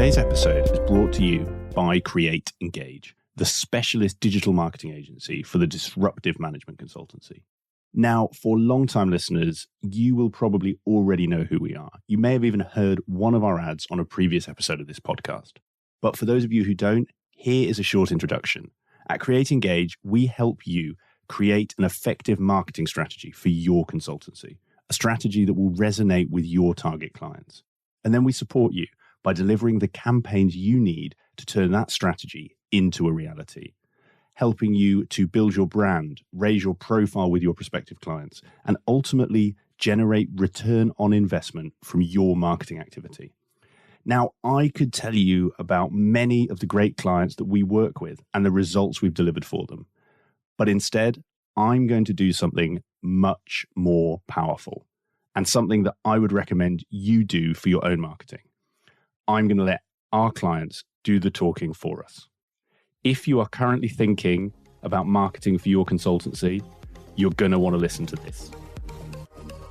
Today's episode is brought to you by Create Engage, the specialist digital marketing agency for the disruptive management consultancy. Now, for long-time listeners, you will probably already know who we are. You may have even heard one of our ads on a previous episode of this podcast. But for those of you who don't, here is a short introduction. At Create Engage, we help you create an effective marketing strategy for your consultancy, a strategy that will resonate with your target clients. And then we support you by delivering the campaigns you need to turn that strategy into a reality, helping you to build your brand, raise your profile with your prospective clients, and ultimately generate return on investment from your marketing activity. Now, I could tell you about many of the great clients that we work with and the results we've delivered for them. But instead, I'm going to do something much more powerful and something that I would recommend you do for your own marketing. I'm going to let our clients do the talking for us. If you are currently thinking about marketing for your consultancy, you're going to want to listen to this.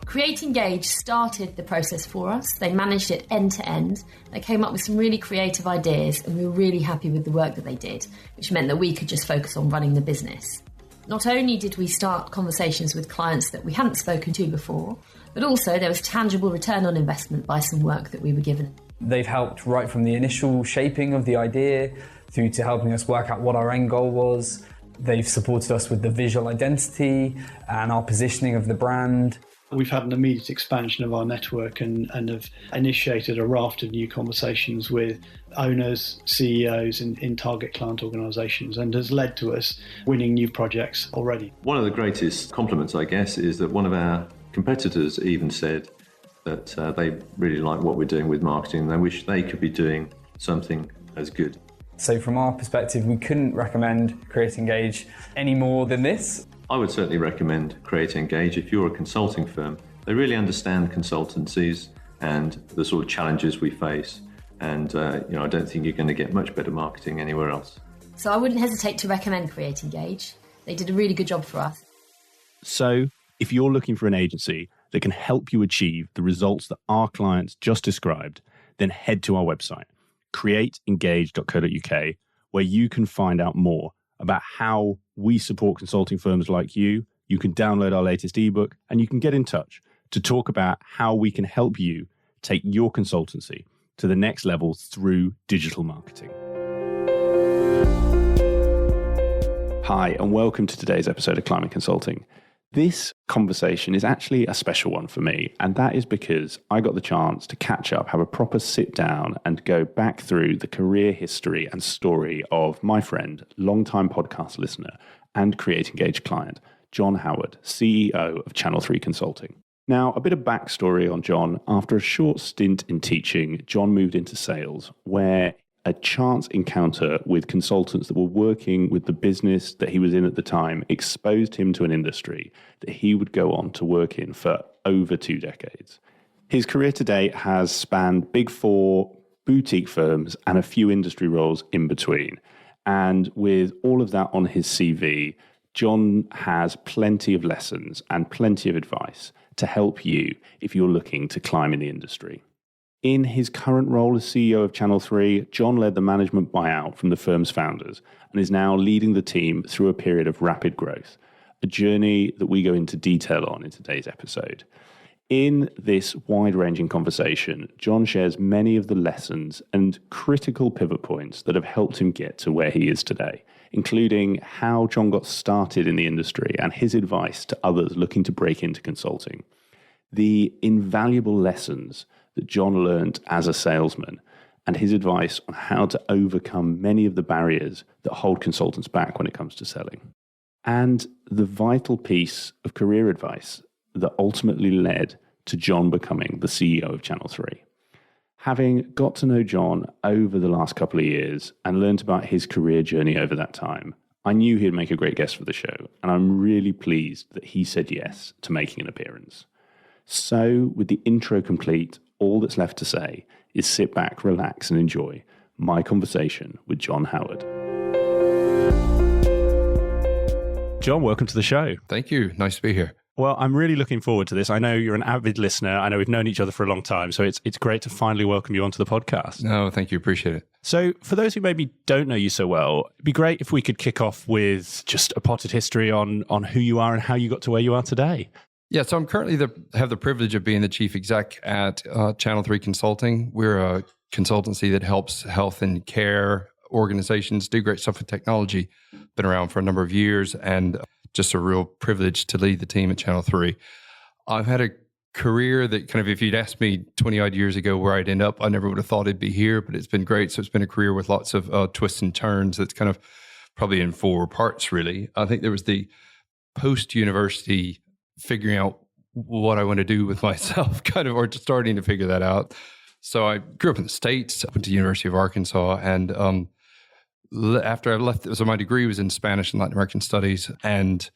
Create Engage started the process for us. They managed it end to end. They came up with some really creative ideas and we were really happy with the work that they did, which meant that we could just focus on running the business. Not only did we start conversations with clients that we hadn't spoken to before, but also there was tangible return on investment by some work that we were given. They've helped right from the initial shaping of the idea through to helping us work out what our end goal was. They've supported us with the visual identity and our positioning of the brand. We've had an immediate expansion of our network and have initiated a raft of new conversations with owners, CEOs in target client organisations, and has led to us winning new projects already. One of the greatest compliments, I guess, is that one of our competitors even said that they really like what we're doing with marketing. They wish they could be doing something as good. So from our perspective, we couldn't recommend Create Engage any more than this. I would certainly recommend Create Engage if you're a consulting firm. They really understand consultancies and the sort of challenges we face. And I don't think you're going to get much better marketing anywhere else. So I wouldn't hesitate to recommend Create Engage. They did a really good job for us. So if you're looking for an agency that can help you achieve the results that our clients just described, then head to our website, createengage.co.uk, where you can find out more about how we support consulting firms like you. You can download our latest ebook and you can get in touch to talk about how we can help you take your consultancy to the next level through digital marketing. Hi, and welcome to today's episode of Climate Consulting. This conversation is actually a special one for me, and that is because I got the chance to catch up, have a proper sit down and go back through the career history and story of my friend, longtime podcast listener and Create Engage client, John Howard, CEO of Channel 3 Consulting. Now, a bit of backstory on John. After a short stint in teaching, John moved into sales, where a chance encounter with consultants that were working with the business that he was in at the time exposed him to an industry that he would go on to work in for over 2 decades. His career to date has spanned Big Four, boutique firms, and a few industry roles in between. And with all of that on his CV, John has plenty of lessons and plenty of advice to help you if you're looking to climb in the industry. In his current role as CEO of Channel 3, John led the management buyout from the firm's founders and is now leading the team through a period of rapid growth, a journey that we go into detail on in today's episode. In this wide-ranging conversation, John shares many of the lessons and critical pivot points that have helped him get to where he is today, including how John got started in the industry and his advice to others looking to break into consulting, the invaluable lessons that John learned as a salesman, and his advice on how to overcome many of the barriers that hold consultants back when it comes to selling, and the vital piece of career advice that ultimately led to John becoming the CEO of Channel 3. Having got to know John over the last couple of years and learned about his career journey over that time, I knew he'd make a great guest for the show, and I'm really pleased that he said yes to making an appearance. So, with the intro complete, all that's left to say is sit back, relax, and enjoy my conversation with John Howard. John, welcome to the show. Thank you. Nice to be here. Well, I'm really looking forward to this. I know you're an avid listener. I know we've known each other for a long time, so it's great to finally welcome you onto the podcast. No, thank you. Appreciate it. So for those who maybe don't know you so well, it'd be great if we could kick off with just a potted history on who you are and how you got to where you are today. Yeah, so I'm currently have the privilege of being the chief exec at Channel 3 Consulting. We're a consultancy that helps health and care organizations do great stuff with technology. Been around for a number of years, and just a real privilege to lead the team at Channel 3. I've had a career that kind of, if you'd asked me 20 odd years ago where I'd end up, I never would have thought it'd be here, but it's been great. So it's been a career with lots of twists and turns. That's kind of probably in 4 parts, really. I think there was the post-university figuring out what I want to do with myself, kind of, or just starting to figure that out. So I grew up in the States, went to the University of Arkansas, and after I left, so my degree was in Spanish and Latin American Studies, and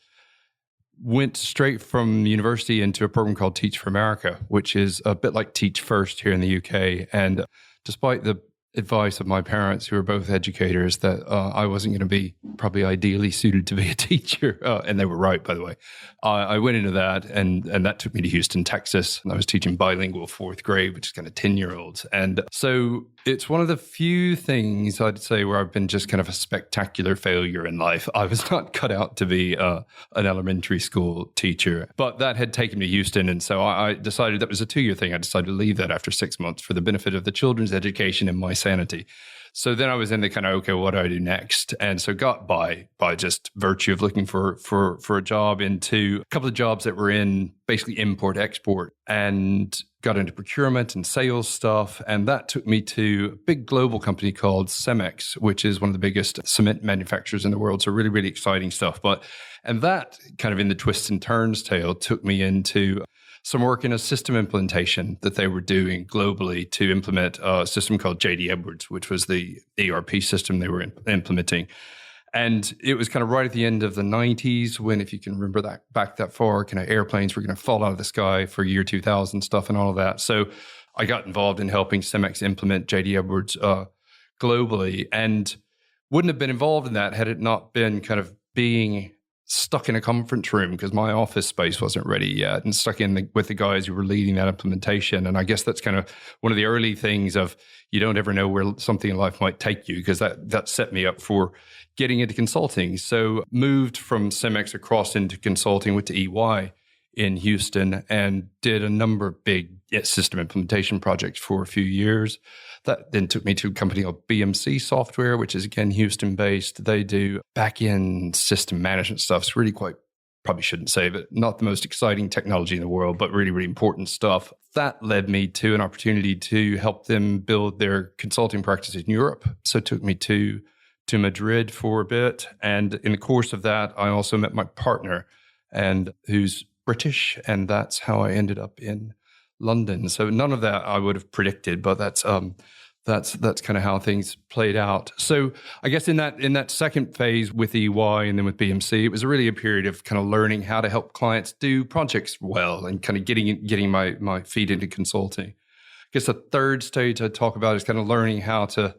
went straight from university into a program called Teach for America, which is a bit like Teach First here in the UK. And despite the advice of my parents, who were both educators, that I wasn't going to be probably ideally suited to be a teacher, and they were right, by the way. I went into that, and that took me to Houston, Texas, and I was teaching bilingual 4th grade, which is kind of 10-year-olds. And so it's one of the few things I'd say where I've been just kind of a spectacular failure in life. I was not cut out to be an elementary school teacher, but that had taken me to Houston, and so I decided that was a 2-year thing. I decided to leave that after 6 months for the benefit of the children's education and my sanity. So then I was in the kind of, okay, what do I do next? And so got by just virtue of looking for a job into a couple of jobs that were in basically import export, and got into procurement and sales stuff. And that took me to a big global company called Cemex, which is one of the biggest cement manufacturers in the world. So really, really exciting stuff. And that kind of in the twists and turns tale took me into some work in a system implementation that they were doing globally to implement a system called J.D. Edwards, which was the ERP system they were implementing. And it was kind of right at the end of the 90s when, if you can remember that back that far, kind of airplanes were going to fall out of the sky for year 2000 stuff and all of that. So I got involved in helping Cemex implement J.D. Edwards globally, and wouldn't have been involved in that had it not been kind of being stuck in a conference room because my office space wasn't ready yet, and stuck in with the guys who were leading that implementation. And I guess that's kind of one of the early things of you don't ever know where something in life might take you, because that set me up for getting into consulting. So moved from Cemex across into consulting, went to EY in Houston, and did a number of big system implementation projects for a few years. That then took me to a company called BMC Software, which is, again, Houston-based. They do back-end system management stuff. It's really quite, probably shouldn't say, but not the most exciting technology in the world, but really, really important stuff. That led me to an opportunity to help them build their consulting practice in Europe. So it took me to Madrid for a bit. And in the course of that, I also met my partner, and who's British, and that's how I ended up in London. So none of that I would have predicted, but that's kind of how things played out. So I guess in that second phase with EY and then with BMC, it was really a period of kind of learning how to help clients do projects well, and kind of getting my feet into consulting. I guess the third stage I talk about is kind of learning how to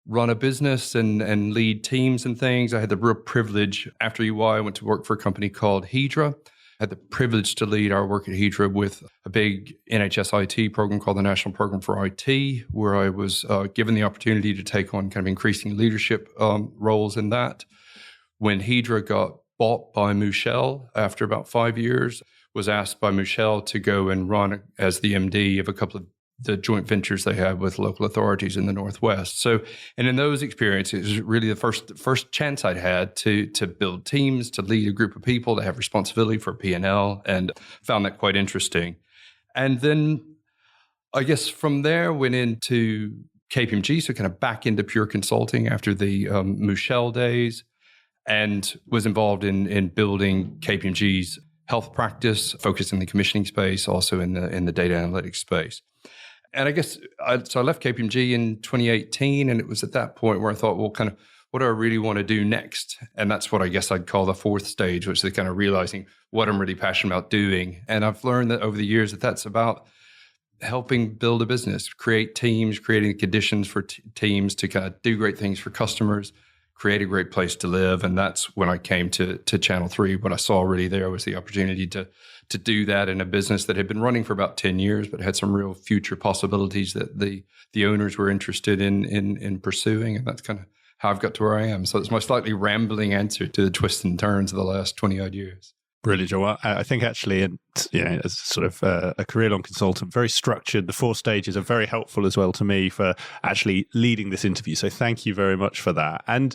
run a business and lead teams and things. I had the real privilege after EY, I went to work for a company called Hydra. I had the privilege to lead our work at Hydra with a big NHS IT program called the National Program for IT, where I was given the opportunity to take on kind of increasing leadership roles in that. When Hydra got bought by Mouchel after about 5 years, was asked by Mouchel to go and run as the MD of a couple of the joint ventures they had with local authorities in the Northwest. So, and in those experiences, it was really the first chance I'd had to build teams, to lead a group of people, to have responsibility for P&L, and found that quite interesting. And then I guess from there went into KPMG, so kind of back into pure consulting after the Mouchel days, and was involved in building KPMG's health practice, focused in the commissioning space, also in the data analytics space. And I guess, so I left KPMG in 2018, and it was at that point where I thought, well, kind of, what do I really want to do next? And that's what I guess I'd call the fourth stage, which is kind of realizing what I'm really passionate about doing. And I've learned that over the years that that's about helping build a business, create teams, creating conditions for teams to kind of do great things for customers, create a great place to live. And that's when I came to Channel 3. What I saw really there was the opportunity to do that in a business that had been running for about 10 years, but had some real future possibilities that the owners were interested in pursuing. And that's kind of how I've got to where I am. So it's my slightly rambling answer to the twists and turns of the last 20 odd years. Brilliant, John. Well, I think actually, as sort of a career-long consultant, very structured. The 4 stages are very helpful as well to me for actually leading this interview. So thank you very much for that. And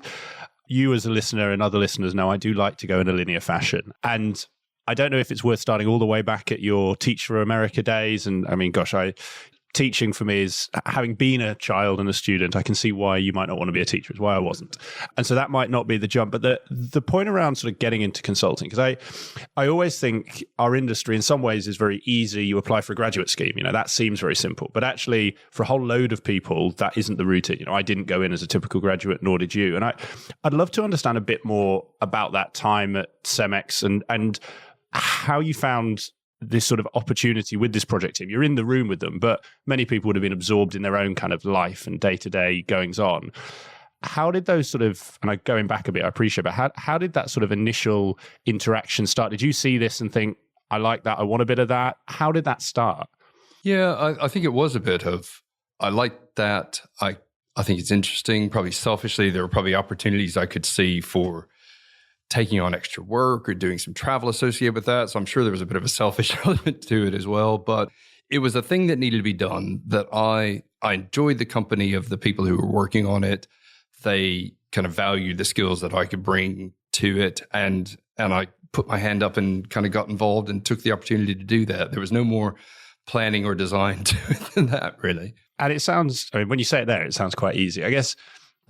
you as a listener and other listeners know I do like to go in a linear fashion. And I don't know if it's worth starting all the way back at your Teach for America days. And I mean, gosh, teaching for me is, having been a child and a student, I can see why you might not want to be a teacher. It's why I wasn't. And so that might not be the jump. But the point around sort of getting into consulting, because I always think our industry in some ways is very easy. You apply for a graduate scheme, that seems very simple. But actually, for a whole load of people, that isn't the routine. I didn't go in as a typical graduate, nor did you. And I'd love to understand a bit more about that time at Cemex and how you found this sort of opportunity with this project team. You're in the room with them, but many people would have been absorbed in their own kind of life and day-to-day goings on. How did those sort of, and going back a bit, I appreciate, but how did that sort of initial interaction start? Did you see this and think, I like that, I want a bit of that? How did that start? Yeah, I think it was a bit of, I like that. I think it's interesting. Probably selfishly, there were probably opportunities I could see for taking on extra work or doing some travel associated with that. So I'm sure there was a bit of a selfish element to it as well. But it was a thing that needed to be done, that I enjoyed the company of the people who were working on it. They kind of valued the skills that I could bring to it. And I put my hand up and kind of got involved and took the opportunity to do that. There was no more planning or design to it than that, really. And it sounds, I mean, when you say it there, it sounds quite easy. I guess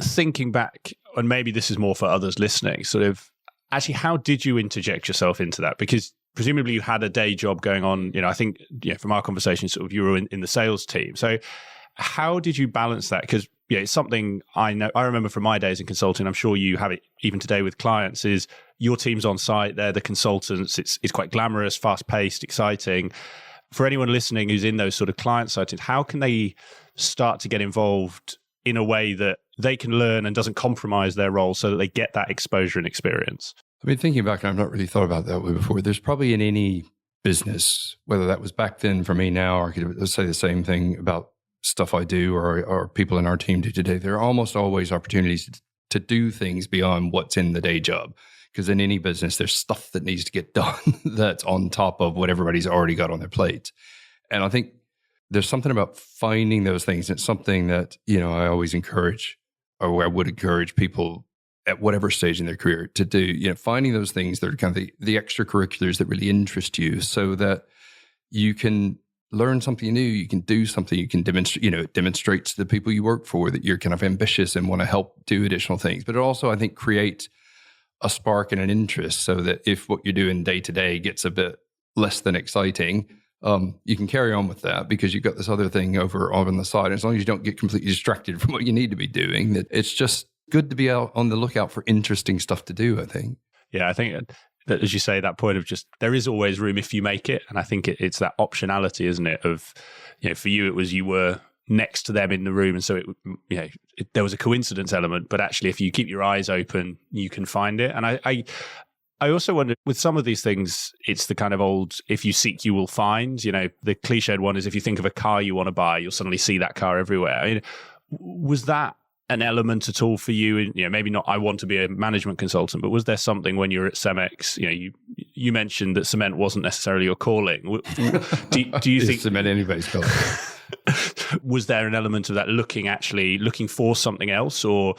thinking back, and maybe this is more for others listening, sort of, actually, how did you interject yourself into that? Because presumably you had a day job going on. I think from our conversation, sort of you were in the sales team. So how did you balance that? Because it's something I know. I remember from my days in consulting. I'm sure you have it even today with clients. Is your team's on site? They're the consultants. It's quite glamorous, fast paced, exciting. For anyone listening who's in those sort of client sites, how can they start to get involved in a way that they can learn and doesn't compromise their role, so that they get that exposure and experience? I mean, thinking back, and I've not really thought about that way before, there's probably in any business, whether that was back then for me now, or I could say the same thing about stuff I do or people in our team do today, there are almost always opportunities to do things beyond what's in the day job. Because in any business, there's stuff that needs to get done that's on top of what everybody's already got on their plate. And I think there's something about finding those things. It's something that, I always encourage, or I would encourage people at whatever stage in their career to do, finding those things that are kind of the extracurriculars that really interest you, so that you can learn something new, you can do something, you can demonstrate, it demonstrates to the people you work for that you're kind of ambitious and want to help do additional things. But it also, I think, creates a spark and an interest, so that if what you're doing day to day gets a bit less than exciting, you can carry on with that because you've got this other thing over on the side. And as long as you don't get completely distracted from what you need to be doing, that it's just good to be out on the lookout for interesting stuff to do, I think. Yeah, I think that, as you say, that point of just, there is always room if you make it. And I think it's that optionality, isn't it? Of, for you, it was you were next to them in the room. And so there was a coincidence element, but actually if you keep your eyes open, you can find it. And I also wonder, with some of these things, it's the kind of old, if you seek, you will find. The cliched one is, if you think of a car you want to buy, you'll suddenly see that car everywhere. I mean, was that an element at all for you? Maybe not, I want to be a management consultant, but was there something when you were at Cemex, you mentioned that cement wasn't necessarily your calling. Do you think cement anybody's calling? Was there an element of that looking for something else, or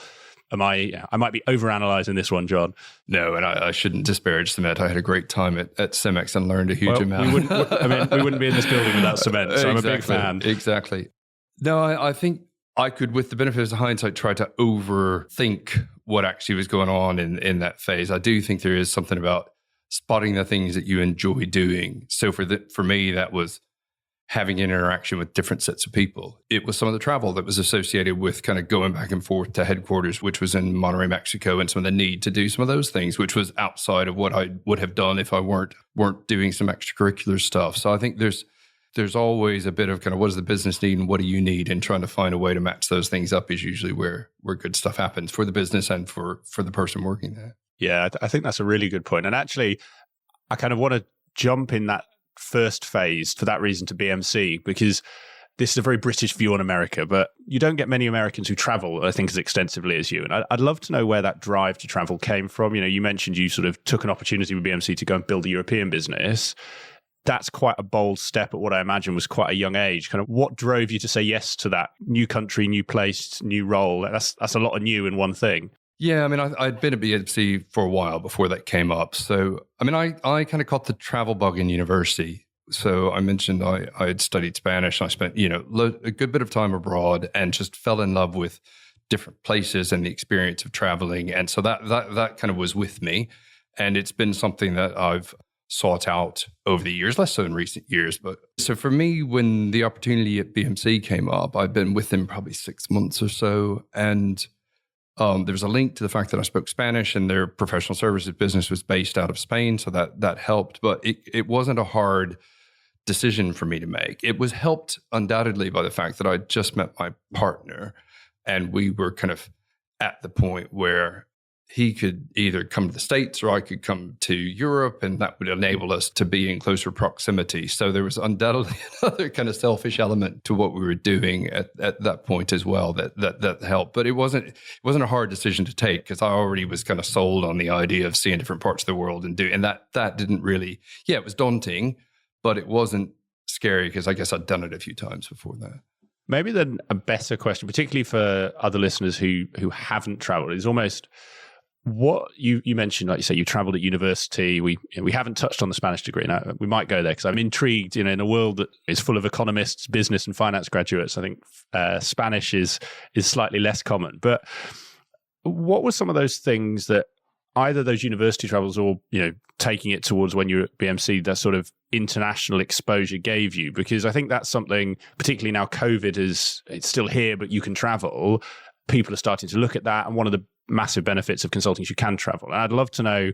I might be overanalyzing this one, John? No, and I shouldn't disparage cement. I had a great time at Cemex and learned a huge amount. We wouldn't be in this building without cement, so I'm a big fan. Exactly. No, I think I could, with the benefit of hindsight, try to overthink what actually was going on in that phase. I do think there is something about spotting the things that you enjoy doing. So for me, that was having interaction with different sets of people. It was some of the travel that was associated with kind of going back and forth to headquarters, which was in Monterrey, Mexico, and some of the need to do some of those things, which was outside of what I would have done if I weren't doing some extracurricular stuff. So I think there's there's always a bit of kind of what does the business need and what do you need, and trying to find a way to match those things up is usually where good stuff happens for the business and for the person working there. Yeah, I think that's a really good point. And actually, I kind of want to jump in that first phase for that reason to BMC, because this is a very British view on America, but you don't get many Americans who travel, I think, as extensively as you. And I'd love to know where that drive to travel came from. You know, you mentioned you sort of took an opportunity with BMC to go and build a European business. That's quite a bold step at what I imagine was quite a young age. Kind of what drove you to say yes to that new country, new place, new role? That's a lot of new in one thing. Yeah, I mean, I'd been at BMC for a while before that came up. So, I mean, I kind of caught the travel bug in university. So I mentioned I had studied Spanish. I spent, a good bit of time abroad and just fell in love with different places and the experience of traveling. And so that kind of was with me. And it's been something that I've sought out over the years, less so in recent years. But so for me, when the opportunity at BMC came up, I've been with them probably 6 months or so. And there was a link to the fact that I spoke Spanish, and their professional services business was based out of Spain. So that helped. But it wasn't a hard decision for me to make. It was helped undoubtedly by the fact that I just met my partner, and we were kind of at the point where he could either come to the States or I could come to Europe, and that would enable us to be in closer proximity. So there was undoubtedly another kind of selfish element to what we were doing at that point as well that helped. But it wasn't a hard decision to take, because I already was kind of sold on the idea of seeing different parts of the world and that didn't really, it was daunting, but it wasn't scary because I guess I'd done it a few times before that. Maybe then a better question, particularly for other listeners who haven't traveled, is almost what you mentioned, like you say, you traveled at university. We haven't touched on the Spanish degree. Now, we might go there because I'm intrigued, in a world that is full of economists, business and finance graduates. I think Spanish is slightly less common. But what were some of those things that either those university travels or, taking it towards when you were at BMC, that sort of international exposure gave you? Because I think that's something, particularly now COVID it's still here, but you can travel. People are starting to look at that. And one of the massive benefits of consulting is you can travel. And I'd love to know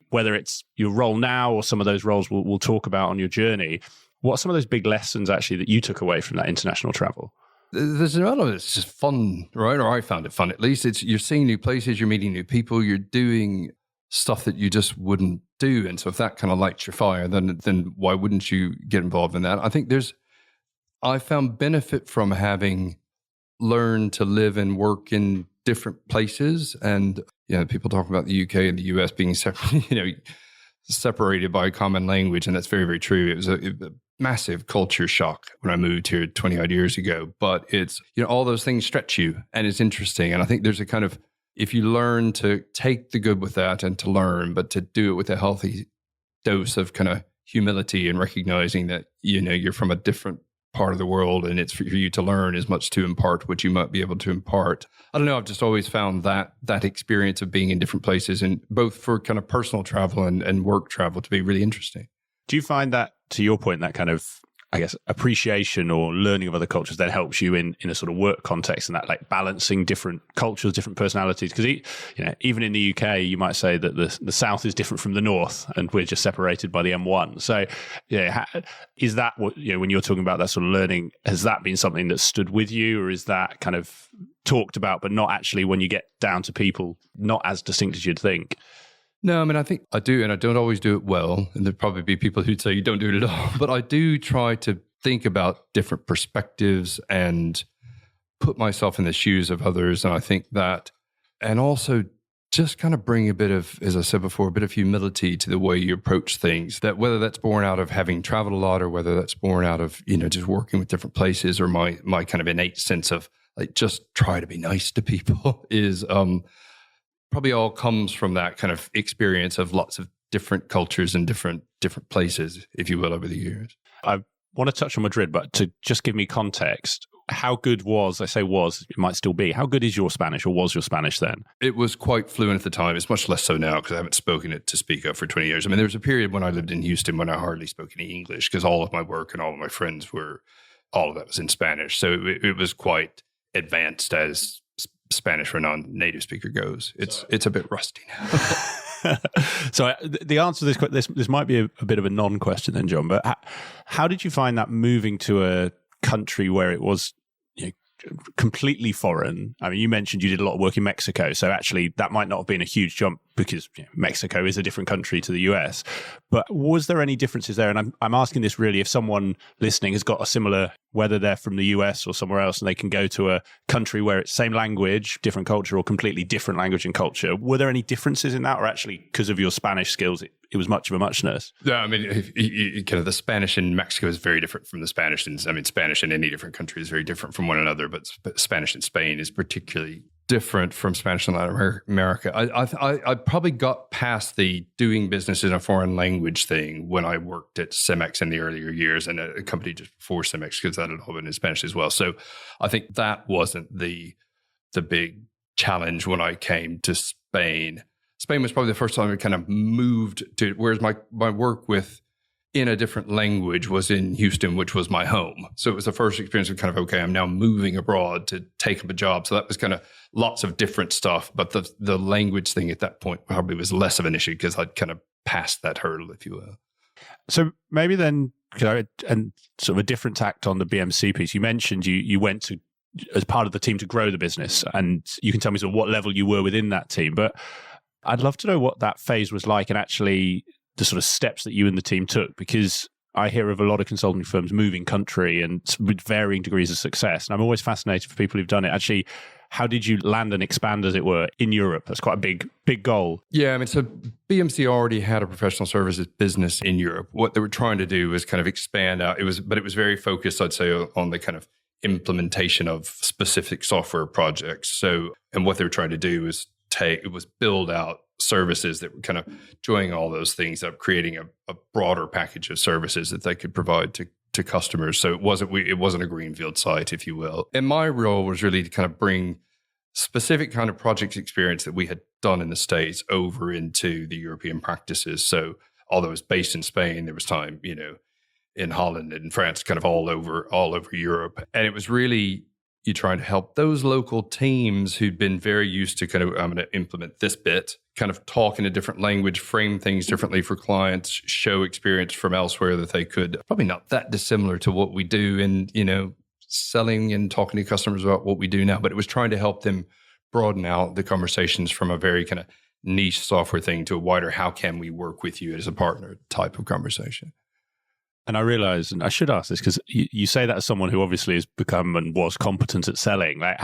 whether it's your role now or some of those roles we'll talk about on your journey. What are some of those big lessons actually that you took away from that international travel? There's an element of it's just fun, right? Or I found it fun, at least. You're seeing new places, you're meeting new people, you're doing stuff that you just wouldn't do. And so if that kind of lights your fire, then why wouldn't you get involved in that? I think I found benefit from having learned to live and work in different places. And, people talk about the UK and the US being separated by a common language. And that's very, very true. It was a massive culture shock when I moved here 20 odd years ago. But it's, all those things stretch you, and it's interesting. And I think there's a kind of, if you learn to take the good with that and to learn, but to do it with a healthy dose of kind of humility and recognizing that, you're from a different part of the world and it's for you to learn as much to impart what you might be able to impart. I don't know. I've just always found that experience of being in different places, and both for kind of personal travel and work travel, to be really interesting. Do you find that, to your point, that kind of, I guess, appreciation or learning of other cultures that helps you in a sort of work context, and that like balancing different cultures, different personalities? Because even in the UK, you might say that the South is different from the North, and we're just separated by the M1. So, is that what, when you're talking about that sort of learning, has that been something that stood with you, or is that kind of talked about, but not actually when you get down to people, not as distinct as you'd think? No, I mean, I think I do, and I don't always do it well. And there'd probably be people who'd say you don't do it at all. But I do try to think about different perspectives and put myself in the shoes of others. And I think that, and also just kind of bring a bit of, as I said before, a bit of humility to the way you approach things. That whether that's born out of having traveled a lot, or whether that's born out of, just working with different places, or my kind of innate sense of like, just try to be nice to people is, probably all comes from that kind of experience of lots of different cultures and different places, if you will, over the years. I want to touch on Madrid, but to just give me context, how good was, I say was, it might still be, how good is your Spanish, or was your Spanish then? It was quite fluent at the time. It's much less so now because I haven't spoken it to speak of for 20 years. I mean, there was a period when I lived in Houston when I hardly spoke any English because all of my work and all of my friends all of that was in Spanish. So it was quite advanced as Spanish for a non-native speaker goes. It's a bit rusty now. So the answer to this might be a bit of a non-question then, John, but how did you find that moving to a country where it was completely foreign? I mean, you mentioned you did a lot of work in Mexico, so actually that might not have been a huge jump because Mexico is a different country to the US. But was there any differences there? And I'm asking this really if someone listening has got a similar, whether they're from the US or somewhere else, and they can go to a country where it's same language, different culture, or completely different language and culture. Were there any differences in that, or actually because of your Spanish skills, it was much of a muchness? Yeah, I mean, kind of the Spanish in Mexico is very different from the Spanish Spanish in any different country is very different from one another, but Spanish in Spain is particularly different from Spanish in Latin America. I probably got past the doing business in a foreign language thing when I worked at Cemex in the earlier years, and a company just before Cemex, because that had all been in Spanish as well. So I think that wasn't the big challenge when I came to Spain. Spain was probably the first time I kind of moved to, whereas my work with in a different language was in Houston, which was my home. So it was the first experience of kind of, okay, I'm now moving abroad to take up a job. So that was kind of lots of different stuff. But the language thing at that point probably was less of an issue because I'd kind of passed that hurdle, if you will. So maybe then, and sort of a different tact on the BMC piece, you mentioned you went to as part of the team to grow the business, and you can tell me sort of what level you were within that team. But I'd love to know what that phase was like and actually the sort of steps that you and the team took, because I hear of a lot of consulting firms moving country and with varying degrees of success. And I'm always fascinated for people who've done it. Actually, how did you land and expand, as it were, in Europe? That's quite a big goal. Yeah, I mean, so BMC already had a professional services business in Europe. What they were trying to do was kind of expand out. It was very focused, I'd say, on the kind of implementation of specific software projects. So, and what they were trying to do was build out services that were kind of joining all those things up, creating a broader package of services that they could provide to customers. So it wasn't a greenfield site, if you will. And my role was really to kind of bring specific kind of project experience that we had done in the States over into the European practices. So although it was based in Spain, there was time, in Holland and France, kind of all over Europe. And it was really you trying to help those local teams who'd been very used to kind of, I'm going to implement this bit, kind of talk in a different language, frame things differently for clients, show experience from elsewhere that they could, probably not that dissimilar to what we do in, selling and talking to customers about what we do now, but it was trying to help them broaden out the conversations from a very kind of niche software thing to a wider, how can we work with you as a partner type of conversation. And I realize, and I should ask this because you say that as someone who obviously has become and was competent at selling, like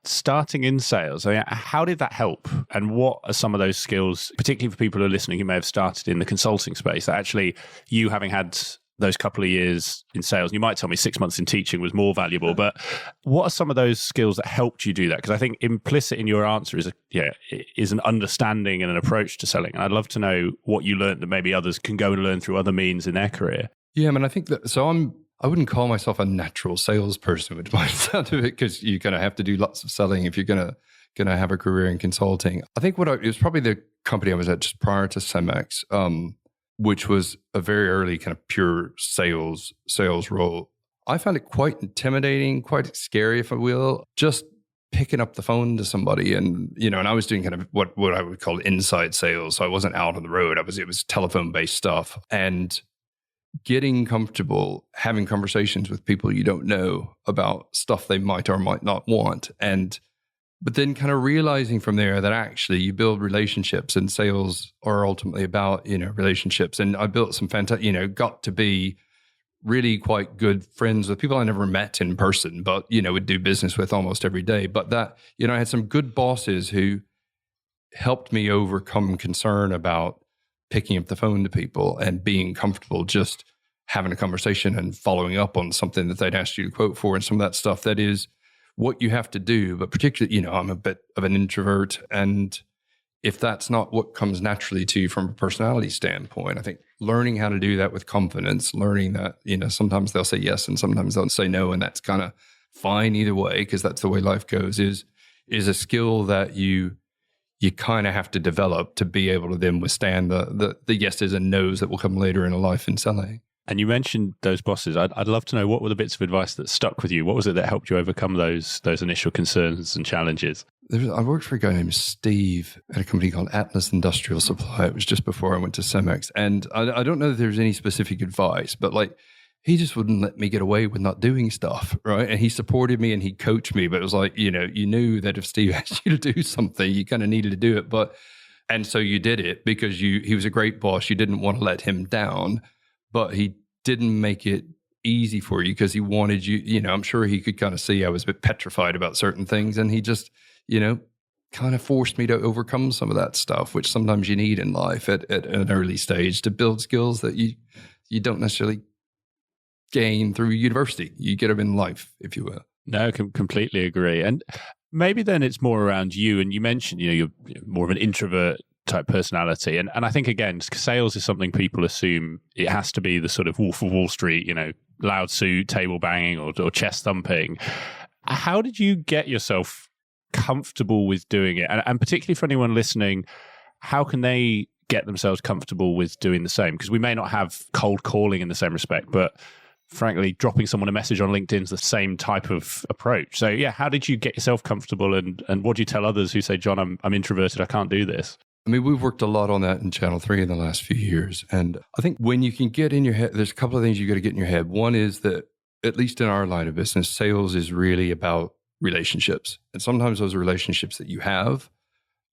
starting in sales, I mean, how did that help? And what are some of those skills, particularly for people who are listening who may have started in the consulting space, that actually you having had those couple of years in sales, you might tell me 6 months in teaching was more valuable, but what are some of those skills that helped you do that? Because I think implicit in your answer is an understanding and an approach to selling. And I'd love to know what you learned that maybe others can go and learn through other means in their career. Yeah, I mean, I think that, so I wouldn't call myself a natural salesperson, which might sound of it, because you kind of have to do lots of selling if you're going to have a career in consulting. I think it was probably the company I was at just prior to Cemex, which was a very early kind of pure sales role. I found it quite intimidating, quite scary, if I will, just picking up the phone to somebody and I was doing kind of what I would call inside sales. So I wasn't out on the road. It was telephone-based stuff. And getting comfortable having conversations with people you don't know about stuff they might or might not want. But then kind of realizing from there that actually you build relationships, and sales are ultimately about, relationships. And I built some fantastic, got to be really quite good friends with people I never met in person, but, would do business with almost every day. But that, I had some good bosses who helped me overcome concern about picking up the phone to people and being comfortable just having a conversation and following up on something that they'd asked you to quote for, and some of that stuff that is what you have to do. But particularly, I'm a bit of an introvert, and if that's not what comes naturally to you from a personality standpoint, I think learning how to do that with confidence, learning that, sometimes they'll say yes and sometimes they'll say no, and that's kind of fine either way, because that's the way life goes, is a skill that you kind of have to develop to be able to then withstand the yeses and nos that will come later in a life in selling. And you mentioned those bosses. I'd love to know, what were the bits of advice that stuck with you? What was it that helped you overcome those initial concerns and challenges? I worked for a guy named Steve at a company called Atlas Industrial Supply. It was just before I went to Cemex. And I don't know if there's any specific advice, but like, he just wouldn't let me get away with not doing stuff, right? And he supported me and he coached me, but it was like, you knew that if Steve asked you to do something, you kind of needed to do it. And so you did it because he was a great boss. You didn't want to let him down, but he didn't make it easy for you because he wanted you, I'm sure he could kind of see I was a bit petrified about certain things. And he just, kind of forced me to overcome some of that stuff, which sometimes you need in life at an early stage to build skills that you don't necessarily gain through university. You get them in life, if you will. No, completely agree. And maybe then it's more around you. And you mentioned, you're more of an introvert type personality. And I think, again, sales is something people assume it has to be the sort of Wolf of Wall Street, loud suit, table banging or chest thumping. How did you get yourself comfortable with doing it? And particularly for anyone listening, how can they get themselves comfortable with doing the same? Because we may not have cold calling in the same respect, but frankly, dropping someone a message on LinkedIn is the same type of approach. So yeah, how did you get yourself comfortable and what do you tell others who say, John, I'm introverted, I can't do this? I mean, we've worked a lot on that in Channel 3 in the last few years. And I think when you can get in your head, there's a couple of things you got to get in your head. One is that, at least in our line of business, sales is really about relationships. And sometimes those are relationships that you have.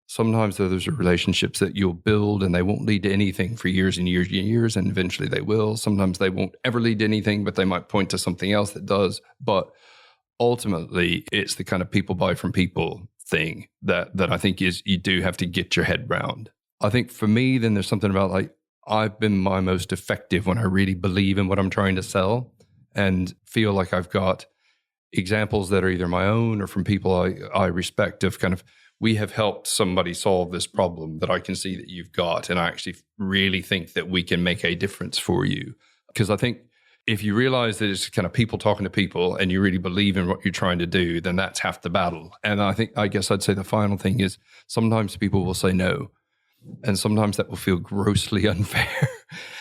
Sometimes those are relationships that you'll build and they won't lead to anything for years and years and years, and eventually they will. Sometimes they won't ever lead to anything, but they might point to something else that does. But ultimately, it's the kind of people buy from people thing that I think is you do have to get your head round. I think for me, then there's something about like, I've been my most effective when I really believe in what I'm trying to sell and feel like I've got examples that are either my own or from people I respect of kind of, we have helped somebody solve this problem that I can see that you've got. And I actually really think that we can make a difference for you. Because I think if you realize that it's kind of people talking to people and you really believe in what you're trying to do, then that's half the battle. And I guess I'd say the final thing is sometimes people will say no. And sometimes that will feel grossly unfair.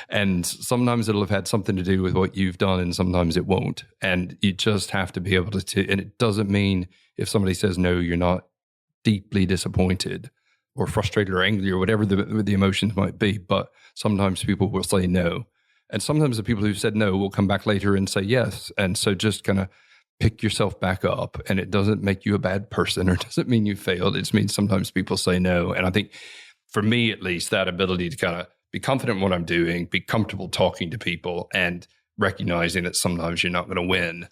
And sometimes it'll have had something to do with what you've done and sometimes it won't. And you just have to be able to, and it doesn't mean if somebody says no, you're not deeply disappointed or frustrated or angry or whatever the emotions might be. But sometimes people will say no. And sometimes the people who said no will come back later and say yes. And so just kind of pick yourself back up. And it doesn't make you a bad person or doesn't mean you failed. It just means sometimes people say no. And I think for me, at least, that ability to kind of be confident in what I'm doing, be comfortable talking to people and recognizing that sometimes you're not going to win,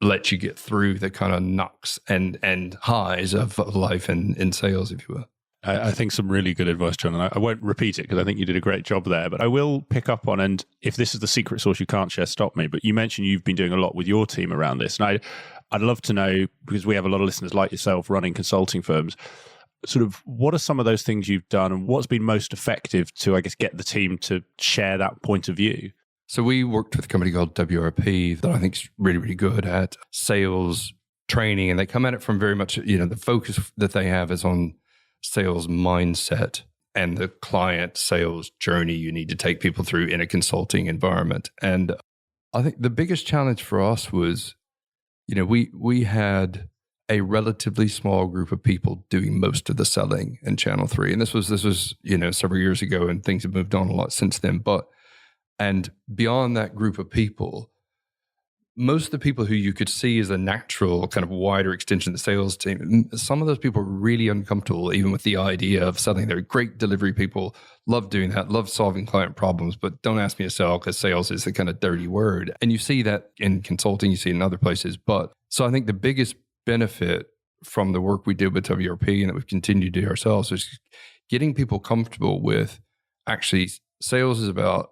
let you get through the kind of knocks and highs of life in sales, if you will. I think some really good advice, John, and I won't repeat it because I think you did a great job there, but I will pick up on, and if this is the secret sauce you can't share, stop me, but you mentioned you've been doing a lot with your team around this, and I'd love to know, because we have a lot of listeners like yourself running consulting firms, sort of what are some of those things you've done and what's been most effective to, I guess, get the team to share that point of view? So we worked with a company called WRP that I think is really, really good at sales training, and they come at it from very much, the focus that they have is on sales mindset and the client sales journey you need to take people through in a consulting environment. And I think the biggest challenge for us was, we had a relatively small group of people doing most of the selling in Channel 3. And this was several years ago, and things have moved on a lot since then. And beyond that group of people, most of the people who you could see as a natural kind of wider extension of the sales team, some of those people were really uncomfortable even with the idea of selling. They're great delivery people, love doing that, love solving client problems, but don't ask me to sell because sales is a kind of dirty word. And you see that in consulting, you see it in other places. But so I think the biggest benefit from the work we did with WRP and that we've continued to do ourselves is getting people comfortable with actually sales is about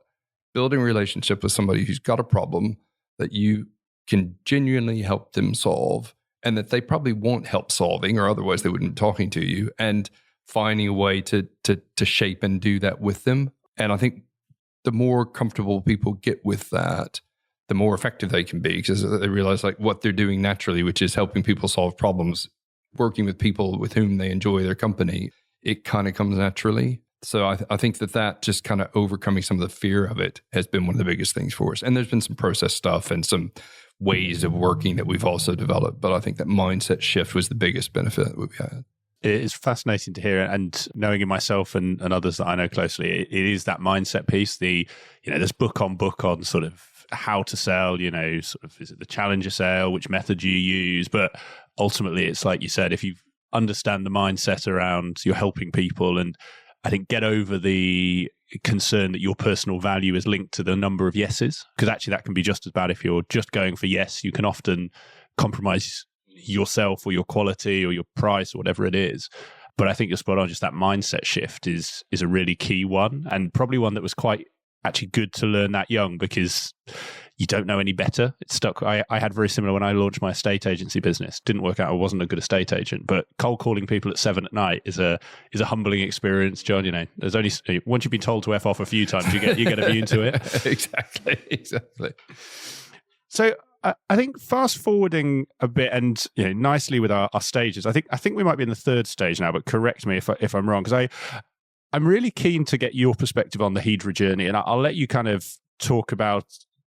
building a relationship with somebody who's got a problem that you can genuinely help them solve and that they probably won't help solving or otherwise they wouldn't be talking to you, and finding a way to shape and do that with them. And I think the more comfortable people get with that, the more effective they can be, because they realize like what they're doing naturally, which is helping people solve problems, working with people with whom they enjoy their company, it kind of comes naturally. So I think that just kind of overcoming some of the fear of it has been one of the biggest things for us. And there's been some process stuff and some ways of working that we've also developed. But I think that mindset shift was the biggest benefit that we've had. It's fascinating to hear, and knowing in myself and others that I know closely, it is that mindset piece. There's book on sort of how to sell. Sort of, is it the challenger sale? Which method do you use? But ultimately, it's like you said, if you understand the mindset around you're helping people, and I think get over the concern that your personal value is linked to the number of yeses, because actually that can be just as bad. If you're just going for yes, you can often compromise yourself or your quality or your price or whatever it is. But I think you're spot on. Just that mindset shift is a really key one, and probably one that was quite actually good to learn that young, because you don't know any better. It's stuck. I had very similar when I launched my estate agency business. Didn't work out. I wasn't a good estate agent, but cold calling people at 7 p.m. is a humbling experience, John. There's only once you've been told to F off a few times, you get immune to it. Exactly. So I think fast forwarding a bit, and nicely with our stages. I think we might be in the third stage now, but correct me if I'm wrong, because I'm really keen to get your perspective on the Hydra journey, and I'll let you kind of talk about.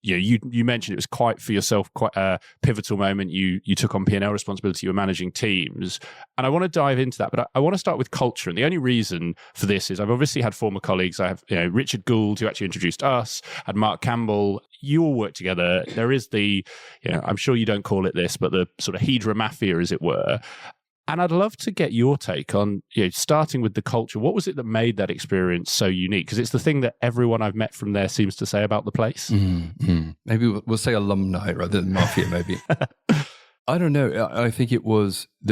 You mentioned it was quite for yourself, quite a pivotal moment. You took on P&L responsibility. You were managing teams, and I want to dive into that. But I want to start with culture. And the only reason for this is I've obviously had former colleagues. I have Richard Gould, who actually introduced us. Had Mark Campbell. You all work together. There is the I'm sure you don't call it this, but the sort of Hydra mafia, as it were. And I'd love to get your take on, starting with the culture. What was it that made that experience so unique? Because it's the thing that everyone I've met from there seems to say about the place. Mm-hmm. Maybe we'll say alumni rather than mafia, maybe. I don't know. I think there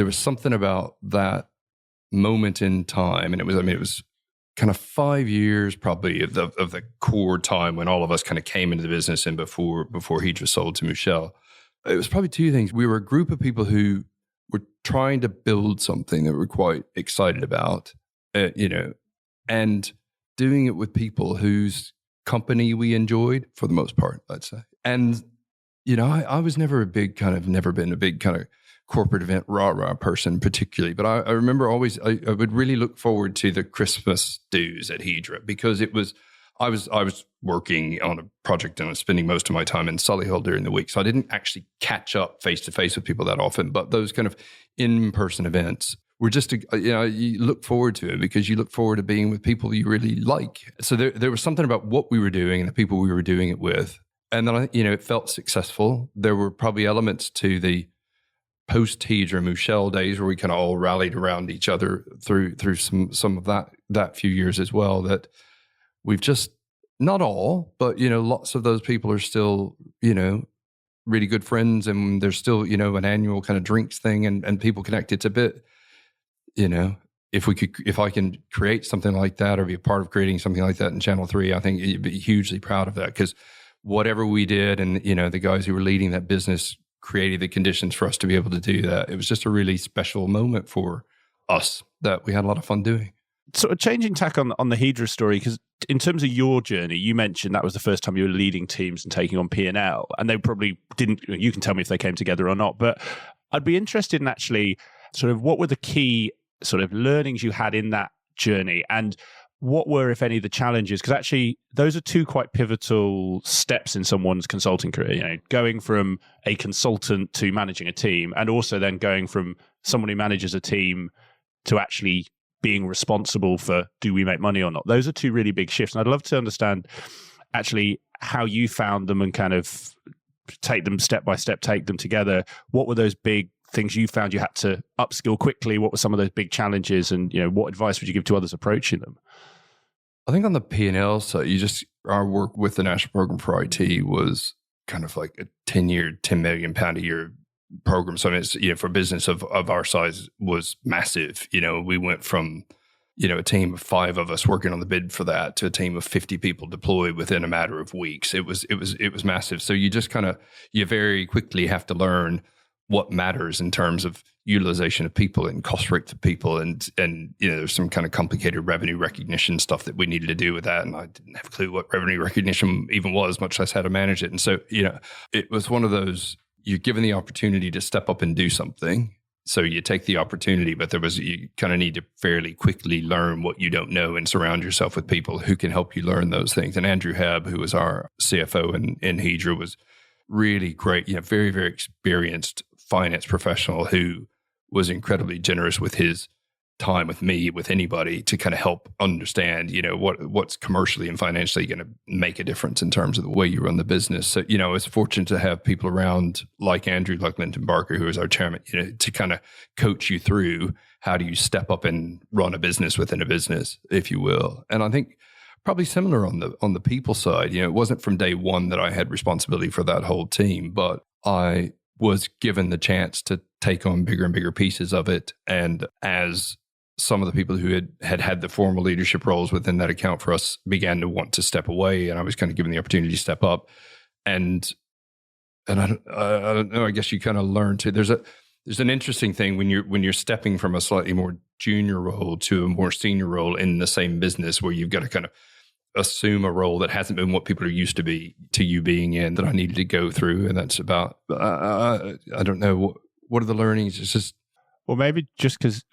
was something about that moment in time. And it was kind of 5 years probably of the core time when all of us kind of came into the business, and before Hydra sold to Michelle. It was probably two things. We were a group of people who we're trying to build something that we're quite excited about, and doing it with people whose company we enjoyed for the most part, I'd say. And, I was never been a big kind of corporate event rah-rah person particularly, but I remember always, I would really look forward to the Christmas dues at Hydra, because I was working on a project and I was spending most of my time in Solihull during the week. So I didn't actually catch up face to face with people that often, but those kind of in-person events were just, you look forward to it because you look forward to being with people you really like. So there was something about what we were doing and the people we were doing it with. And then, it felt successful. There were probably elements to the post-Hydra Michelle days where we kind of all rallied around each other through some of that few years as well, that we've just, not all, but, lots of those people are still, really good friends, and there's still, an annual kind of drinks thing and people connected. It's a bit, if I can create something like that or be a part of creating something like that in Channel 3, I think you'd be hugely proud of that, because whatever we did and, the guys who were leading that business created the conditions for us to be able to do that. It was just a really special moment for us that we had a lot of fun doing. Sort of changing tack on the Hydra story, because in terms of your journey, you mentioned that was the first time you were leading teams and taking on P&L, and they probably didn't, you can tell me if they came together or not, but I'd be interested in actually sort of what were the key sort of learnings you had in that journey, and what were, if any, the challenges? Because actually those are two quite pivotal steps in someone's consulting career, going from a consultant to managing a team, and also then going from someone who manages a team to actually being responsible for, do we make money or not? Those are two really big shifts. And I'd love to understand actually how you found them and kind of take them step by step, take them together. What were those big things you found you had to upskill quickly? What were some of those big challenges, and what advice would you give to others approaching them? I think on the P&L side, our work with the National Program for IT was kind of like a 10 million pound a year program. So it's, for a business of our size was massive. We went from, a team of 5 of us working on the bid for that to a team of 50 people deployed within a matter of weeks. It was massive. So you just you very quickly have to learn what matters in terms of utilization of people and cost rates of people. And there's some kind of complicated revenue recognition stuff that we needed to do with that. And I didn't have a clue what revenue recognition even was, much less how to manage it. And so, it was one of those, you're given the opportunity to step up and do something. So you take the opportunity, but you kind of need to fairly quickly learn what you don't know and surround yourself with people who can help you learn those things. And Andrew Hebb, who was our CFO in Hydra, was really great, very, very experienced finance professional who was incredibly generous with his time with me, with anybody, to kind of help understand, what's commercially and financially going to make a difference in terms of the way you run the business. So, I was fortunate to have people around like Andrew, like Linton Barker, who is our chairman, to kind of coach you through how do you step up and run a business within a business, if you will. And I think probably similar on the people side. It wasn't from day one that I had responsibility for that whole team, but I was given the chance to take on bigger and bigger pieces of it. And as some of the people who had the formal leadership roles within that account for us began to want to step away, and I was kind of given the opportunity to step up. And I don't know, I guess you kind of learn to, there's an interesting thing when you're stepping from a slightly more junior role to a more senior role in the same business, where you've got to kind of assume a role that hasn't been what people are used to you being in, that I needed to go through. And that's about, I don't know, what are the learnings? It's just, well, maybe just because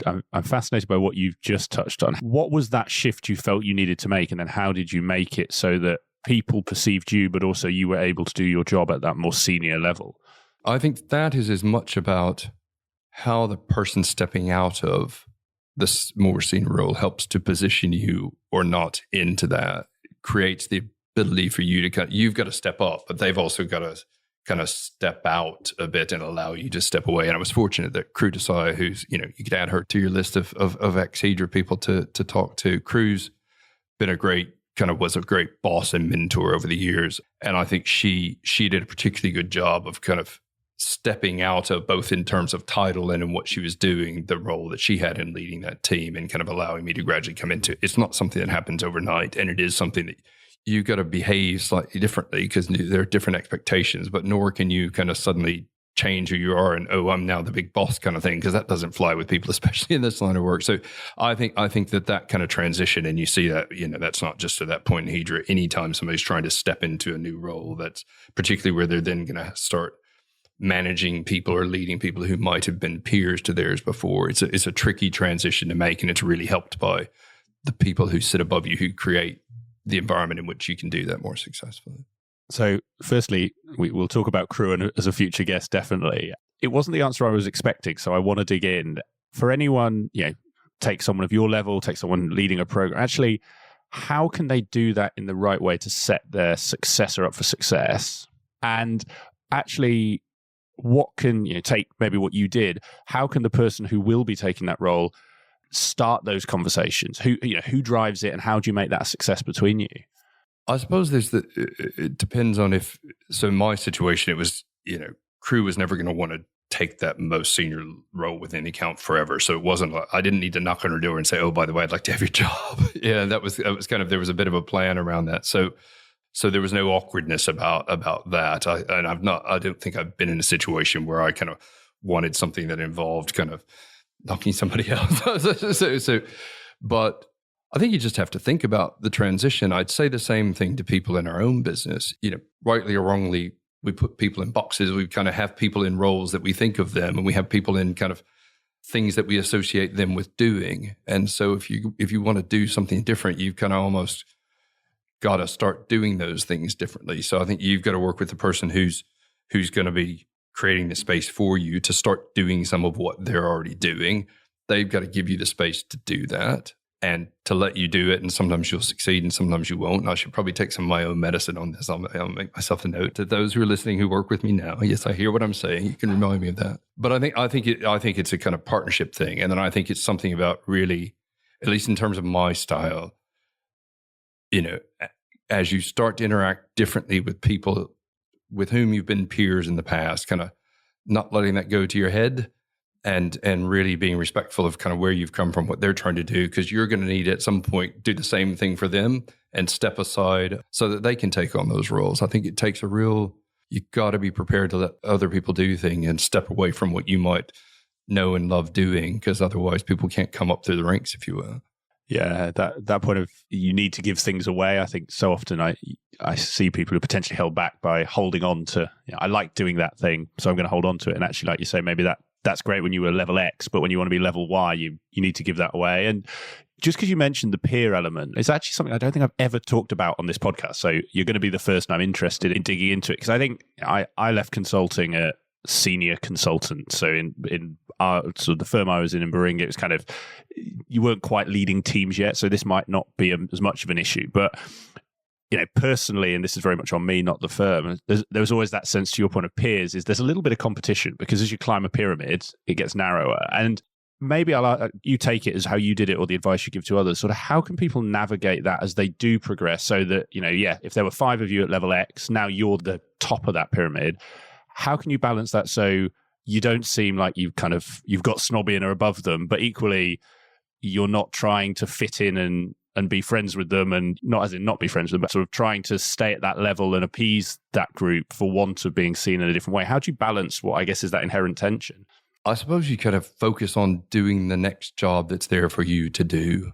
I'm fascinated by what you've just touched on. What was that shift you felt you needed to make? And then how did you make it so that people perceived you, but also you were able to do your job at that more senior level? I think that is as much about how the person stepping out of this more senior role helps to position you or not into that. It creates the ability for you to you've got to step up, but they've also got to kind of step out a bit and allow you to step away. And I was fortunate that Crew Desai, who's, you could add her to your list of ex-Hedra people to talk to. Crew's been was a great boss and mentor over the years. And I think she did a particularly good job of kind of stepping out of, both in terms of title and in what she was doing, the role that she had in leading that team, and kind of allowing me to gradually come into it. It's not something that happens overnight, and it is something that you've got to behave slightly differently because there are different expectations, but nor can you kind of suddenly change who you are and, oh, I'm now the big boss kind of thing, because that doesn't fly with people, especially in this line of work. So I think that kind of transition, and you see that, that's not just at that point in Hedra. Anytime somebody's trying to step into a new role, that's particularly where they're then going to start managing people or leading people who might have been peers to theirs before. It's a tricky transition to make, and it's really helped by the people who sit above you, who create the environment in which you can do that more successfully. So firstly, we'll talk about Crew and as a future guest, definitely. It wasn't the answer I was expecting, so I want to dig in. For anyone, take someone of your level, take someone leading a program, actually, how can they do that in the right way to set their successor up for success? And actually, what can, take maybe what you did, how can the person who will be taking that role start those conversations? Who drives it, and how do you make that a success between you? I suppose it depends on so in my situation, it was, Crew was never going to want to take that most senior role within the account forever. So it wasn't like, I didn't need to knock on her door and say, oh, by the way, I'd like to have your job. Yeah, that was kind of, there was a bit of a plan around that. So there was no awkwardness about that. I don't think I've been in a situation where I kind of wanted something that involved kind of knocking somebody else. But I think you just have to think about the transition. I'd say the same thing to people in our own business. Rightly or wrongly, we put people in boxes. We kind of have people in roles that we think of them, and we have people in kind of things that we associate them with doing. And so if you want to do something different, you've kind of almost got to start doing those things differently. So I think you've got to work with the person who's going to be creating the space for you to start doing some of what they're already doing. They've got to give you the space to do that and to let you do it. And sometimes you'll succeed and sometimes you won't. And I should probably take some of my own medicine on this. I'll make myself a note to those who are listening who work with me now. Yes, I hear what I'm saying. You can remind me of that. But I think it's a kind of partnership thing. And then I think it's something about really, at least in terms of my style, as you start to interact differently with people with whom you've been peers in the past, kind of not letting that go to your head, and really being respectful of kind of where you've come from, what they're trying to do, because you're going to need at some point do the same thing for them and step aside so that they can take on those roles. I think it takes you've got to be prepared to let other people do things and step away from what you might know and love doing, because otherwise people can't come up through the ranks, if you will. Yeah, that point of you need to give things away. I think so often I see people who are potentially held back by holding on to, I like doing that thing, so I'm going to hold on to it. And actually, like you say, maybe that's great when you were level X, but when you want to be level Y, you need to give that away. And just because you mentioned the peer element, it's actually something I don't think I've ever talked about on this podcast. So you're going to be the first, and I'm interested in digging into it, because I think I left consulting at senior consultant. So in our sort of the firm I was in Baringa, it was kind of, you weren't quite leading teams yet, so this might not be as much of an issue. But personally, and this is very much on me, not the firm, there was always that sense, to your point of peers, is there's a little bit of competition, because as you climb a pyramid, it gets narrower. And maybe you take it as how you did it, or the advice you give to others. Sort of how can people navigate that as they do progress, so that, if there were 5 of you at level X, now you're the top of that pyramid. How can you balance that so you don't seem like you've got snobby and are above them, but equally you're not trying to fit in and be friends with them, and not as in not be friends with them, but sort of trying to stay at that level and appease that group for want of being seen in a different way? How do you balance what I guess is that inherent tension? I suppose you kind of focus on doing the next job that's there for you to do.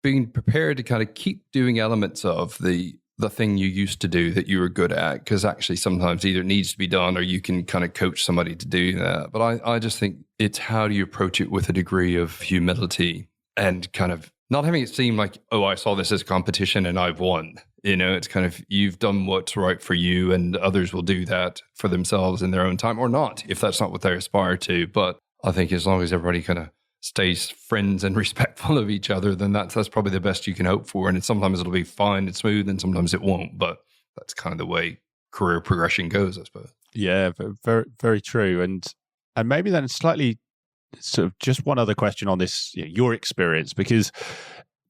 Being prepared to kind of keep doing elements of the thing you used to do that you were good at, because actually sometimes either it needs to be done or you can kind of coach somebody to do that. But I just think it's how do you approach it with a degree of humility and kind of not having it seem like, oh, I saw this as a competition and I've won. It's kind of, you've done what's right for you, and others will do that for themselves in their own time, or not, if that's not what they aspire to. But I think as long as everybody kind of stays friends and respectful of each other, then that's probably the best you can hope for. And sometimes it'll be fine and smooth, and sometimes it won't. But that's kind of the way career progression goes, I suppose. Yeah, very, very true. And maybe then slightly sort of just one other question on this, your experience, because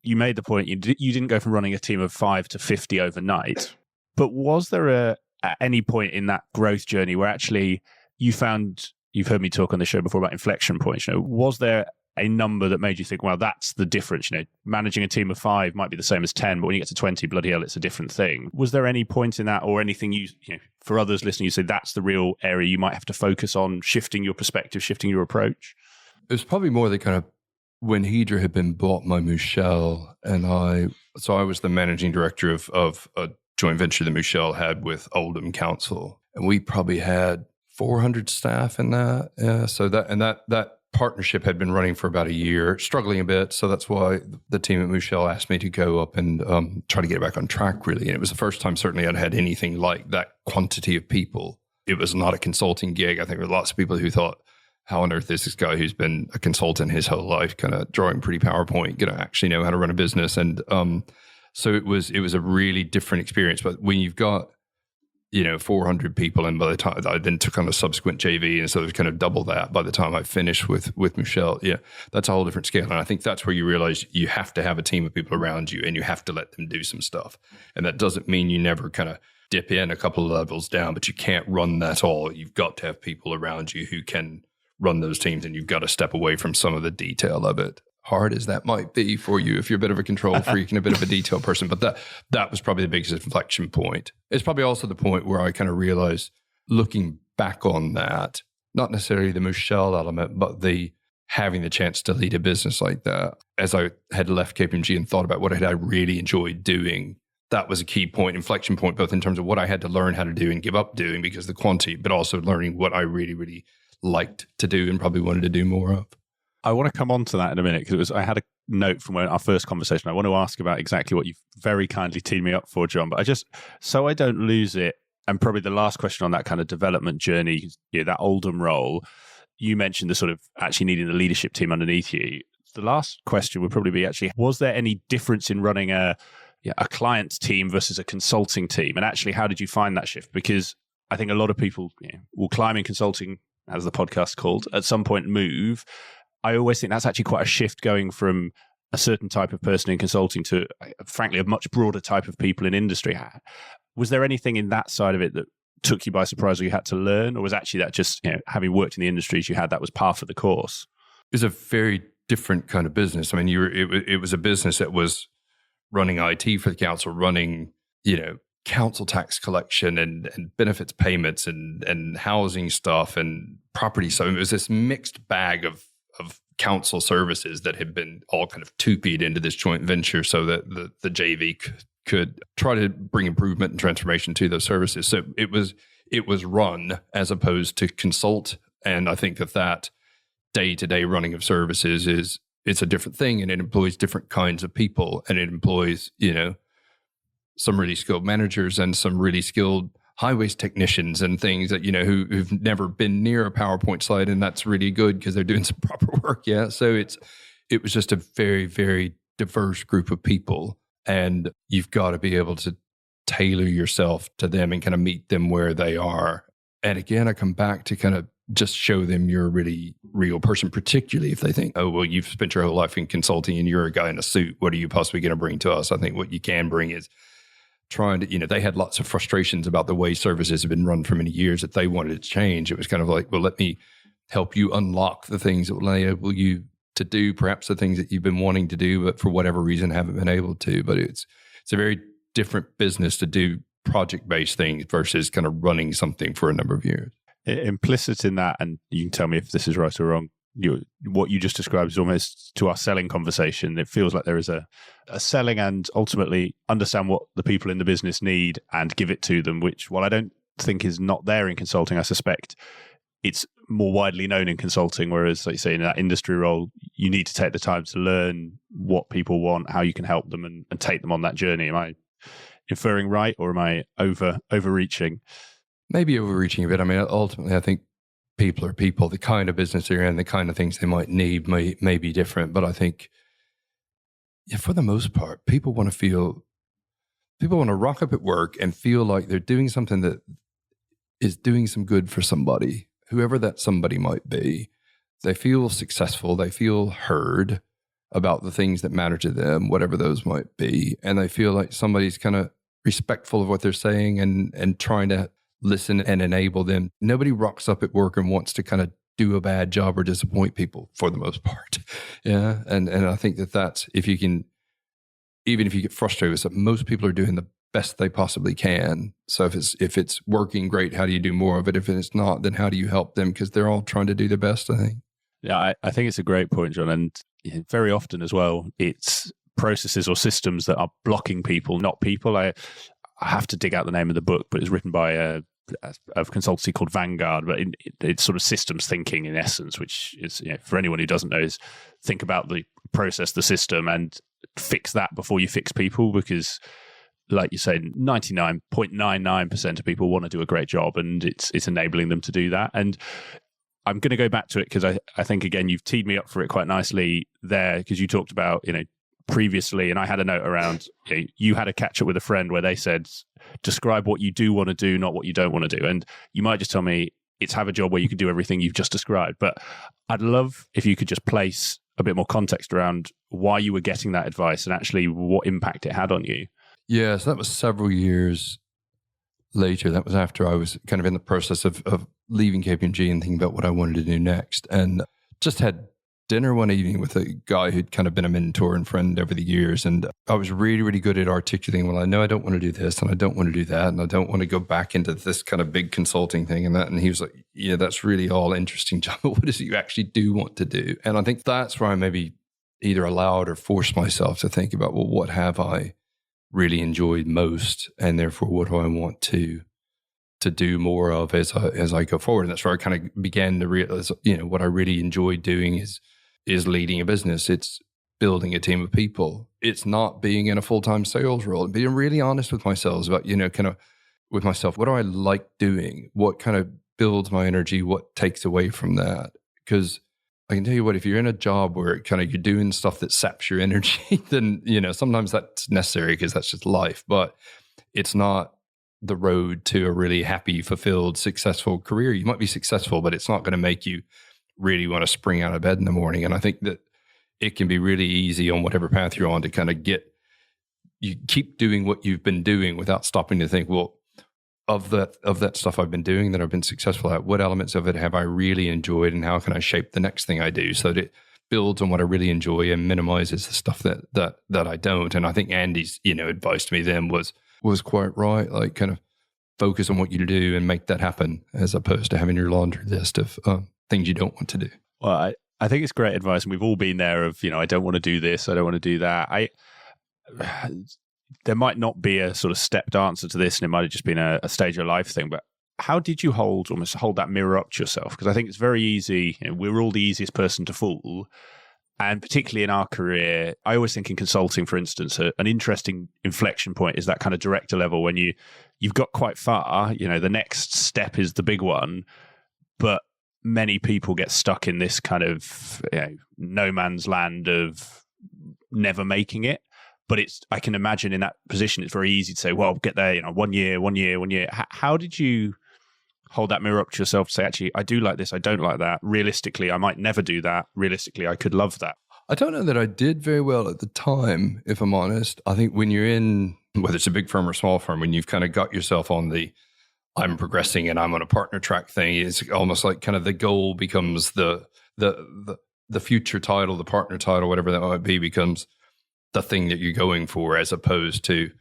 you made the point you didn't go from running a team of 5 to 50 overnight. But was there at any point in that growth journey where actually you found, you've heard me talk on the show before about inflection points, was there a number that made you think, well, that's the difference? Managing a team of 5 might be the same as 10, but when you get to 20, bloody hell, it's a different thing. Was there any point in that, or anything for others listening, you say that's the real area you might have to focus on, shifting your perspective, shifting your approach? It was probably more the kind of when Hydra had been bought by Michel, and I was the managing director of a joint venture that Michel had with Oldham Council, and we probably had 400 staff in that. So that partnership had been running for about a year, struggling a bit. So that's why the team at Michel asked me to go up and try to get it back on track, really. And it was the first time certainly I'd had anything like that quantity of people. It was not a consulting gig. I think there were lots of people who thought, how on earth is this guy who's been a consultant his whole life, kind of drawing pretty PowerPoint, going to actually know how to run a business? And so it was a really different experience. But when you've got 400 people, and by the time I then took on a subsequent JV, and so there's kind of double that by the time I finished with Michel, that's a whole different scale. And I think that's where you realize you have to have a team of people around you, and you have to let them do some stuff. And that doesn't mean you never kind of dip in a couple of levels down, but you can't run that all. You've got to have people around you who can run those teams, and you've got to step away from some of the detail of it. Hard as that might be for you if you're a bit of a control freak and a bit of a detail person. But that was probably the biggest inflection point. It's probably also the point where I kind of realized, looking back on that, not necessarily the Michel element, but the having the chance to lead a business like that. As I had left KPMG and thought about what I really enjoyed doing, that was a key point, inflection point, both in terms of what I had to learn how to do and give up doing because of the quantity, but also learning what I really, really liked to do and probably wanted to do more of. I want to come on to that in a minute, because I had a note from our first conversation. I want to ask about exactly what you've very kindly teed me up for, John. But so I don't lose it, and probably the last question on that kind of development journey, that Oldham role, you mentioned the sort of actually needing the leadership team underneath you. The last question would probably be, actually, was there any difference in running a client team versus a consulting team? And actually, how did you find that shift? Because I think a lot of people will climb in consulting, as the podcast called, at some point move. I always think that's actually quite a shift, going from a certain type of person in consulting to, frankly, a much broader type of people in industry. Was there anything in that side of it that took you by surprise, or you had to learn, or was actually that just, having worked in the industries you had, that was par for the course? It was a very different kind of business. I mean, it was a business that was running IT for the council, running, council tax collection and benefits payments and housing stuff and property. So it was this mixed bag of council services that had been all kind of two-peed into this joint venture so that the JV could try to bring improvement and transformation to those services. So it was run as opposed to consult. And I think that day-to-day running of services it's a different thing, and it employs different kinds of people, and it employs, some really skilled managers and some really skilled highways technicians and things that, who've never been near a PowerPoint slide, and that's really good because they're doing some proper work. Yeah. So it was just a very, very diverse group of people, and you've got to be able to tailor yourself to them and kind of meet them where they are. And again, I come back to kind of just show them you're a really real person, particularly if they think, oh, well, you've spent your whole life in consulting and you're a guy in a suit. What are you possibly going to bring to us? I think what you can bring is trying to, they had lots of frustrations about the way services have been run for many years that they wanted to change. It was kind of like, well, let me help you unlock the things that will enable you to do perhaps the things that you've been wanting to do, but for whatever reason haven't been able to. But it's a very different business to do project-based things versus kind of running something for a number of years. Implicit in that, and you can tell me if this is right or wrong, what you just described is almost to our selling conversation. It feels like there is a selling and ultimately understand what the people in the business need and give it to them, which, while I don't think is not there in consulting, I suspect it's more widely known in consulting, whereas, like you say, in that industry role, you need to take the time to learn what people want, how you can help them, and take them on that journey. Am I inferring right, or am I overreaching? Maybe overreaching a bit. I mean, ultimately, I think people are people. The kind of business they're in, the kind of things they might need may be different. But I think, for the most part, people want to rock up at work and feel like they're doing something that is doing some good for somebody, whoever that somebody might be. They feel successful. They feel heard about the things that matter to them, whatever those might be. And they feel like somebody's kind of respectful of what they're saying and trying to listen and enable them. Nobody rocks up at work and wants to kind of do a bad job or disappoint people, for the most part. Yeah. And I think that's, even if you get frustrated with something, most people are doing the best they possibly can. So if it's working, great. How do you do more of it? If it's not, then how do you help them? Because they're all trying to do their best, I think. Yeah, I think it's a great point, John. And very often as well, it's processes or systems that are blocking people, not people. I have to dig out the name of the book, but it's written by a consultancy called Vanguard, but it's sort of systems thinking in essence, which is, for anyone who doesn't know, is think about the process, the system, and fix that before you fix people, because like you say, 99.99% of people want to do a great job, and it's enabling them to do that. And I'm going to go back to it because I think, again, you've teed me up for it quite nicely there, because you talked about, previously, and I had a note around, you had a catch up with a friend where they said, describe what you do want to do, not what you don't want to do. And you might just tell me it's have a job where you can do everything you've just described. But I'd love if you could just place a bit more context around why you were getting that advice and actually what impact it had on you. Yeah, so that was several years later. That was after I was kind of in the process of leaving KPMG and thinking about what I wanted to do next. And just had dinner one evening with a guy who'd kind of been a mentor and friend over the years. And I was really, really good at articulating, well, I know I don't want to do this and I don't want to do that. And I don't want to go back into this kind of big consulting thing and that. And he was like, yeah, that's really all interesting, John, but what is it you actually do want to do? And I think that's where I maybe either allowed or forced myself to think about, well, what have I really enjoyed most? And therefore, what do I want to do more of as I go forward? And that's where I kind of began to realize, what I really enjoyed doing is leading a business. It's building a team of people. It's not being in a full-time sales role. And being really honest with myself about, with myself, what do I like doing? What kind of builds my energy? What takes away from that? Because I can tell you what, if you're in a job where you're doing stuff that saps your energy, then, sometimes that's necessary because that's just life, but it's not the road to a really happy, fulfilled, successful career. You might be successful, but it's not going to make you really want to spring out of bed in the morning. And I think that it can be really easy on whatever path you're on to you keep doing what you've been doing without stopping to think, well, of that stuff I've been doing that I've been successful at, what elements of it have I really enjoyed, and how can I shape the next thing I do so that it builds on what I really enjoy and minimizes the stuff that I don't. And I think Andy's, advice to me then was quite right. Like, kind of focus on what you do and make that happen, as opposed to having your laundry list of things you don't want to do. Well, I think it's great advice, and we've all been there of, I don't want to do this, I don't want to do that. There might not be a sort of stepped answer to this, and it might have just been a stage of life thing, but how did you almost hold that mirror up to yourself? Because I think it's very easy, we're all the easiest person to fool. And particularly in our career, I always think in consulting, for instance, an interesting inflection point is that kind of director level when you've got quite far, the next step is the big one, but many people get stuck in this kind of no man's land of never making it. But I can imagine in that position, it's very easy to say, well, get there, 1 year, 1 year, 1 year. How did you hold that mirror up to yourself to say, actually, I do like this, I don't like that. Realistically, I might never do that. Realistically, I could love that. I don't know that I did very well at the time, if I'm honest. I think when you're in, whether it's a big firm or small firm, when you've kind of got yourself on the I'm progressing and I'm on a partner track thing, it's almost like kind of the goal becomes the future title, the partner title, whatever that might be, becomes the thing that you're going for, as opposed to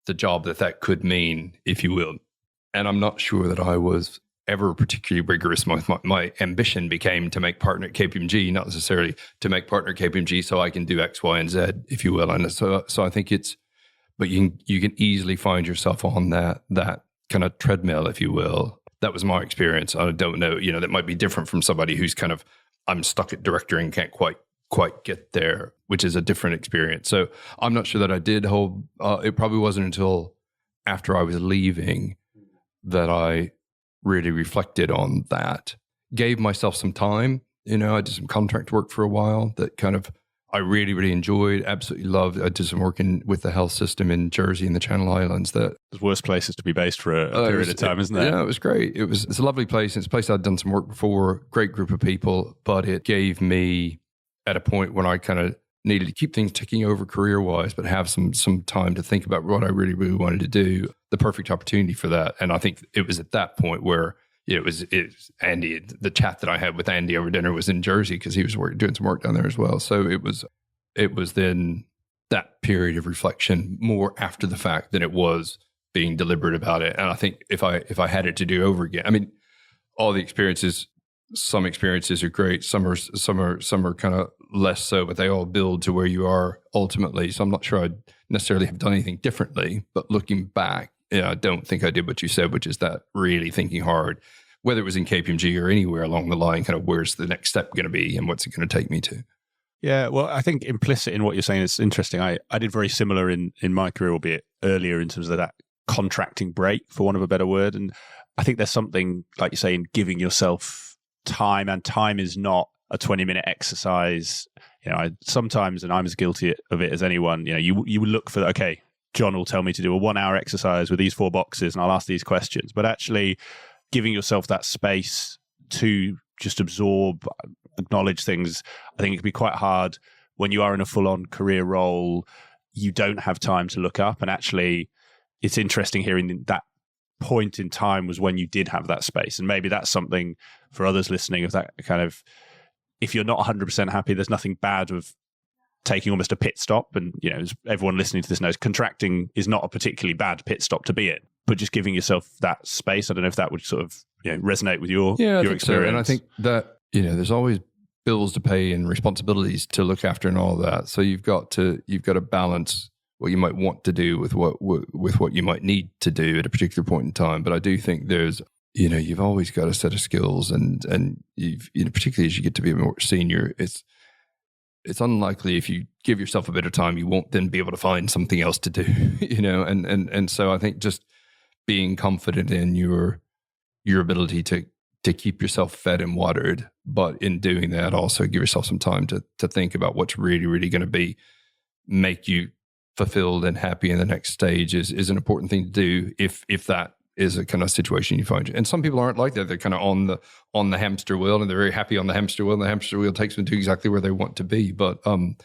the job that could mean, if you will. And I'm not sure that I was ever particularly rigorous. My ambition became to make partner at KPMG, not necessarily to make partner at KPMG so I can do X, Y, and Z, if you will. And so I think but you can easily find yourself on that kind of treadmill, if you will. That was my experience. I don't know, that might be different from somebody who's kind of, I'm stuck at director and can't quite get there, which is a different experience. So I'm not sure that I did hold, it probably wasn't until after I was leaving that I really reflected on that, gave myself some time. I did some contract work for a while that kind of I really, really enjoyed, absolutely loved. I did some work with the health system in Jersey and the Channel Islands. There's worse places to be based for a period of time, isn't there? Yeah, it was great. It's a lovely place. It's a place I'd done some work before, great group of people, but it gave me, at a point when I kind of needed to keep things ticking over career-wise, but have some time to think about what I really, really wanted to do, the perfect opportunity for that. And I think it was at that point where it was Andy, the chat that I had with Andy over dinner was in Jersey because he was doing some work down there as well. So it was then that period of reflection more after the fact than it was being deliberate about it. And I think if I had it to do over again, I mean, all the experiences, some experiences are great, some are kind of less so, but they all build to where you are ultimately. So I'm not sure I'd necessarily have done anything differently, but looking back, I don't think I did what you said, which is that really thinking hard, whether it was in KPMG or anywhere along the line, kind of where's the next step going to be and what's it going to take me to? Yeah, well, I think implicit in what you're saying is interesting. I did very similar in my career, albeit earlier, in terms of that contracting break, for want of a better word. And I think there's something, like you say, in giving yourself time, and time is not a 20-minute exercise. Sometimes, and I'm as guilty of it as anyone, you look for, okay, John will tell me to do a 1 hour exercise with these 4 boxes and I'll ask these questions. But actually giving yourself that space to just absorb, acknowledge things, I think it can be quite hard when you are in a full-on career role. You don't have time to look up. And actually, it's interesting hearing that point in time was when you did have that space. And maybe that's something for others listening, of that kind of, if you're not 100% happy, there's nothing bad with taking almost a pit stop. And, as everyone listening to this knows, contracting is not a particularly bad pit stop to be in, but just giving yourself that space. I don't know if that would sort of resonate with your experience. So. And I think that, there's always bills to pay and responsibilities to look after and all that. So you've got to balance what you might want to do with what you might need to do at a particular point in time. But I do think there's, you've always got a set of skills, and you've, particularly as you get to be more senior, it's unlikely if you give yourself a bit of time, you won't then be able to find something else to do, and so I think just being confident in your ability to keep yourself fed and watered, but in doing that, also give yourself some time to think about what's really, really going to make you fulfilled and happy in the next stage is an important thing to do if that is a kind of situation you find. And some people aren't like that. They're kind of on the hamster wheel, and they're very happy on the hamster wheel, and the hamster wheel takes them to exactly where they want to be. But kind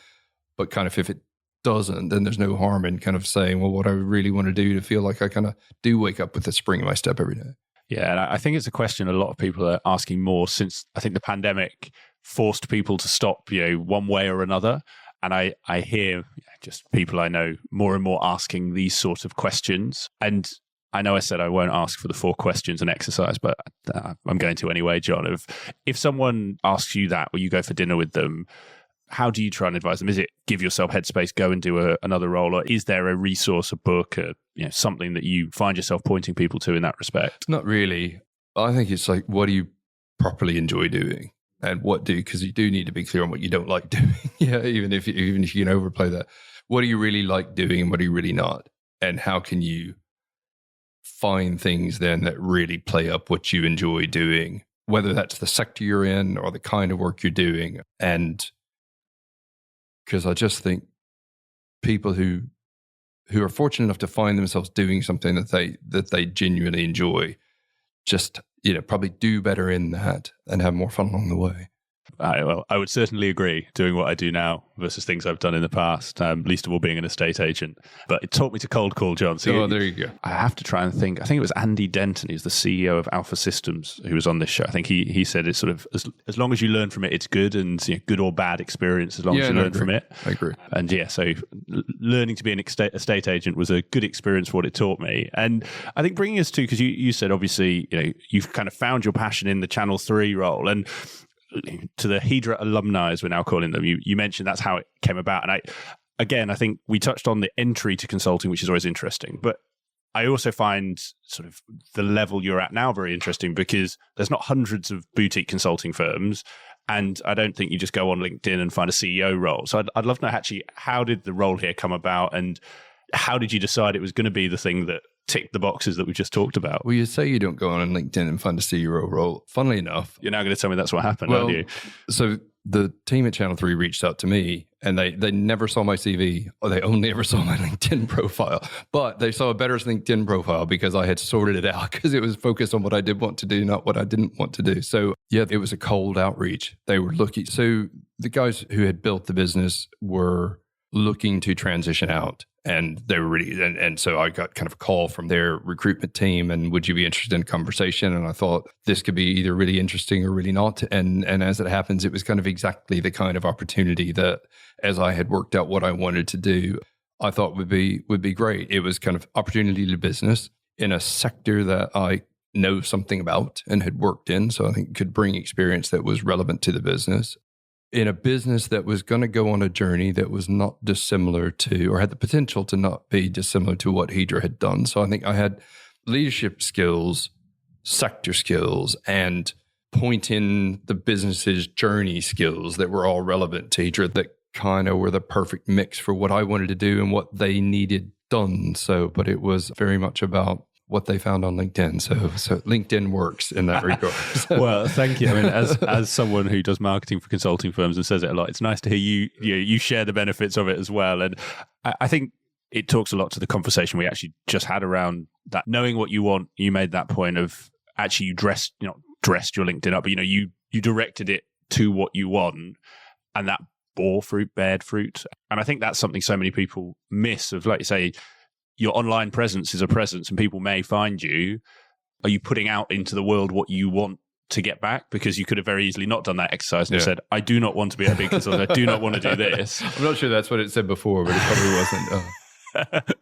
of if it doesn't, then there's no harm in kind of saying, well, what I really want to do to feel like I kind of do wake up with a spring in my step every day. Yeah, and I think it's a question a lot of people are asking more since I think the pandemic forced people to stop, one way or another. And I hear just people I know more and more asking these sort of questions. And I know I said I won't ask for the 4 questions and exercise, but I'm going to anyway, John. If someone asks you that, or you go for dinner with them, how do you try and advise them? Is it give yourself headspace, go and do another role? Or is there a resource, a book, something that you find yourself pointing people to in that respect? Not really. I think it's like, what do you properly enjoy doing? and what do, because you do need to be clear on what you don't like doing. Yeah, even if you can overplay that. What do you really like doing and what are you really not? And how can you find things then that really play up what you enjoy doing, whether that's the sector you're in or the kind of work you're doing. And because I just think people who are fortunate enough to find themselves doing something that they genuinely enjoy, just, probably do better in that and have more fun along the way. Well, I would certainly agree doing what I do now versus things I've done in the past, least of all being an estate agent. But it taught me to cold call, John. So there you go. I have to try and think. I think it was Andy Denton, who's the CEO of Alpha Systems, who was on this show. I think he said it's sort of, as long as you learn from it, it's good, and good or bad experience, as long as you learn from it. I agree. And so learning to be an estate agent was a good experience for what it taught me. And I think bringing us to, because you said, obviously, you've kind of found your passion in the Channel 3 role. And to the Hydra alumni, as we're now calling them, you mentioned that's how it came about. And I think we touched on the entry to consulting, which is always interesting. But I also find sort of the level you're at now very interesting, because there's not hundreds of boutique consulting firms. And I don't think you just go on LinkedIn and find a CEO role. So I'd love to know, actually, how did the role here come about? And how did you decide it was going to be the thing that ticked the boxes that we just talked about? Well, you say you don't go on LinkedIn and find a CEO role. Funnily enough, you're now going to tell me that's what happened, aren't you? So the team at Channel 3 reached out to me, and they never saw my CV, or they only ever saw my LinkedIn profile. But they saw a better LinkedIn profile because I had sorted it out, because it was focused on what I did want to do, not what I didn't want to do. So yeah, it was a cold outreach. They were looking. So the guys who had built the business were looking to transition out. And they were really, and so I got kind of a call from their recruitment team, and would you be interested in a conversation? And I thought this could be either really interesting or really not. And as it happens, it was kind of exactly the kind of opportunity that, as I had worked out what I wanted to do, I thought would be great. It was kind of opportunity to business in a sector that I know something about and had worked in. So I think could bring experience that was relevant to the business, in a business that was going to go on a journey that was not dissimilar to, or had the potential to not be dissimilar to, what Hydra had done. So I think I had leadership skills, sector skills, and point in the business's journey skills that were all relevant to Hydra, that kind of were the perfect mix for what I wanted to do and what they needed done. So, but it was very much about what they found on LinkedIn. So LinkedIn works in that regard. Well, thank you. I mean, as someone who does marketing for consulting firms and says it a lot, it's nice to hear you share the benefits of it as well. And I think it talks a lot to the conversation we actually just had around that, knowing what you want. You made that point of actually you dressed your LinkedIn up, but you directed it to what you want, and that bore fruit, bared fruit. And I think that's something so many people miss, of, like you say, your online presence is a presence and people may find you. Are you putting out into the world what you want to get back? Because you could have very easily not done that exercise and said, I do not want to be a big consultant. I do not want to do this. I'm not sure that's what it said before, but it probably wasn't.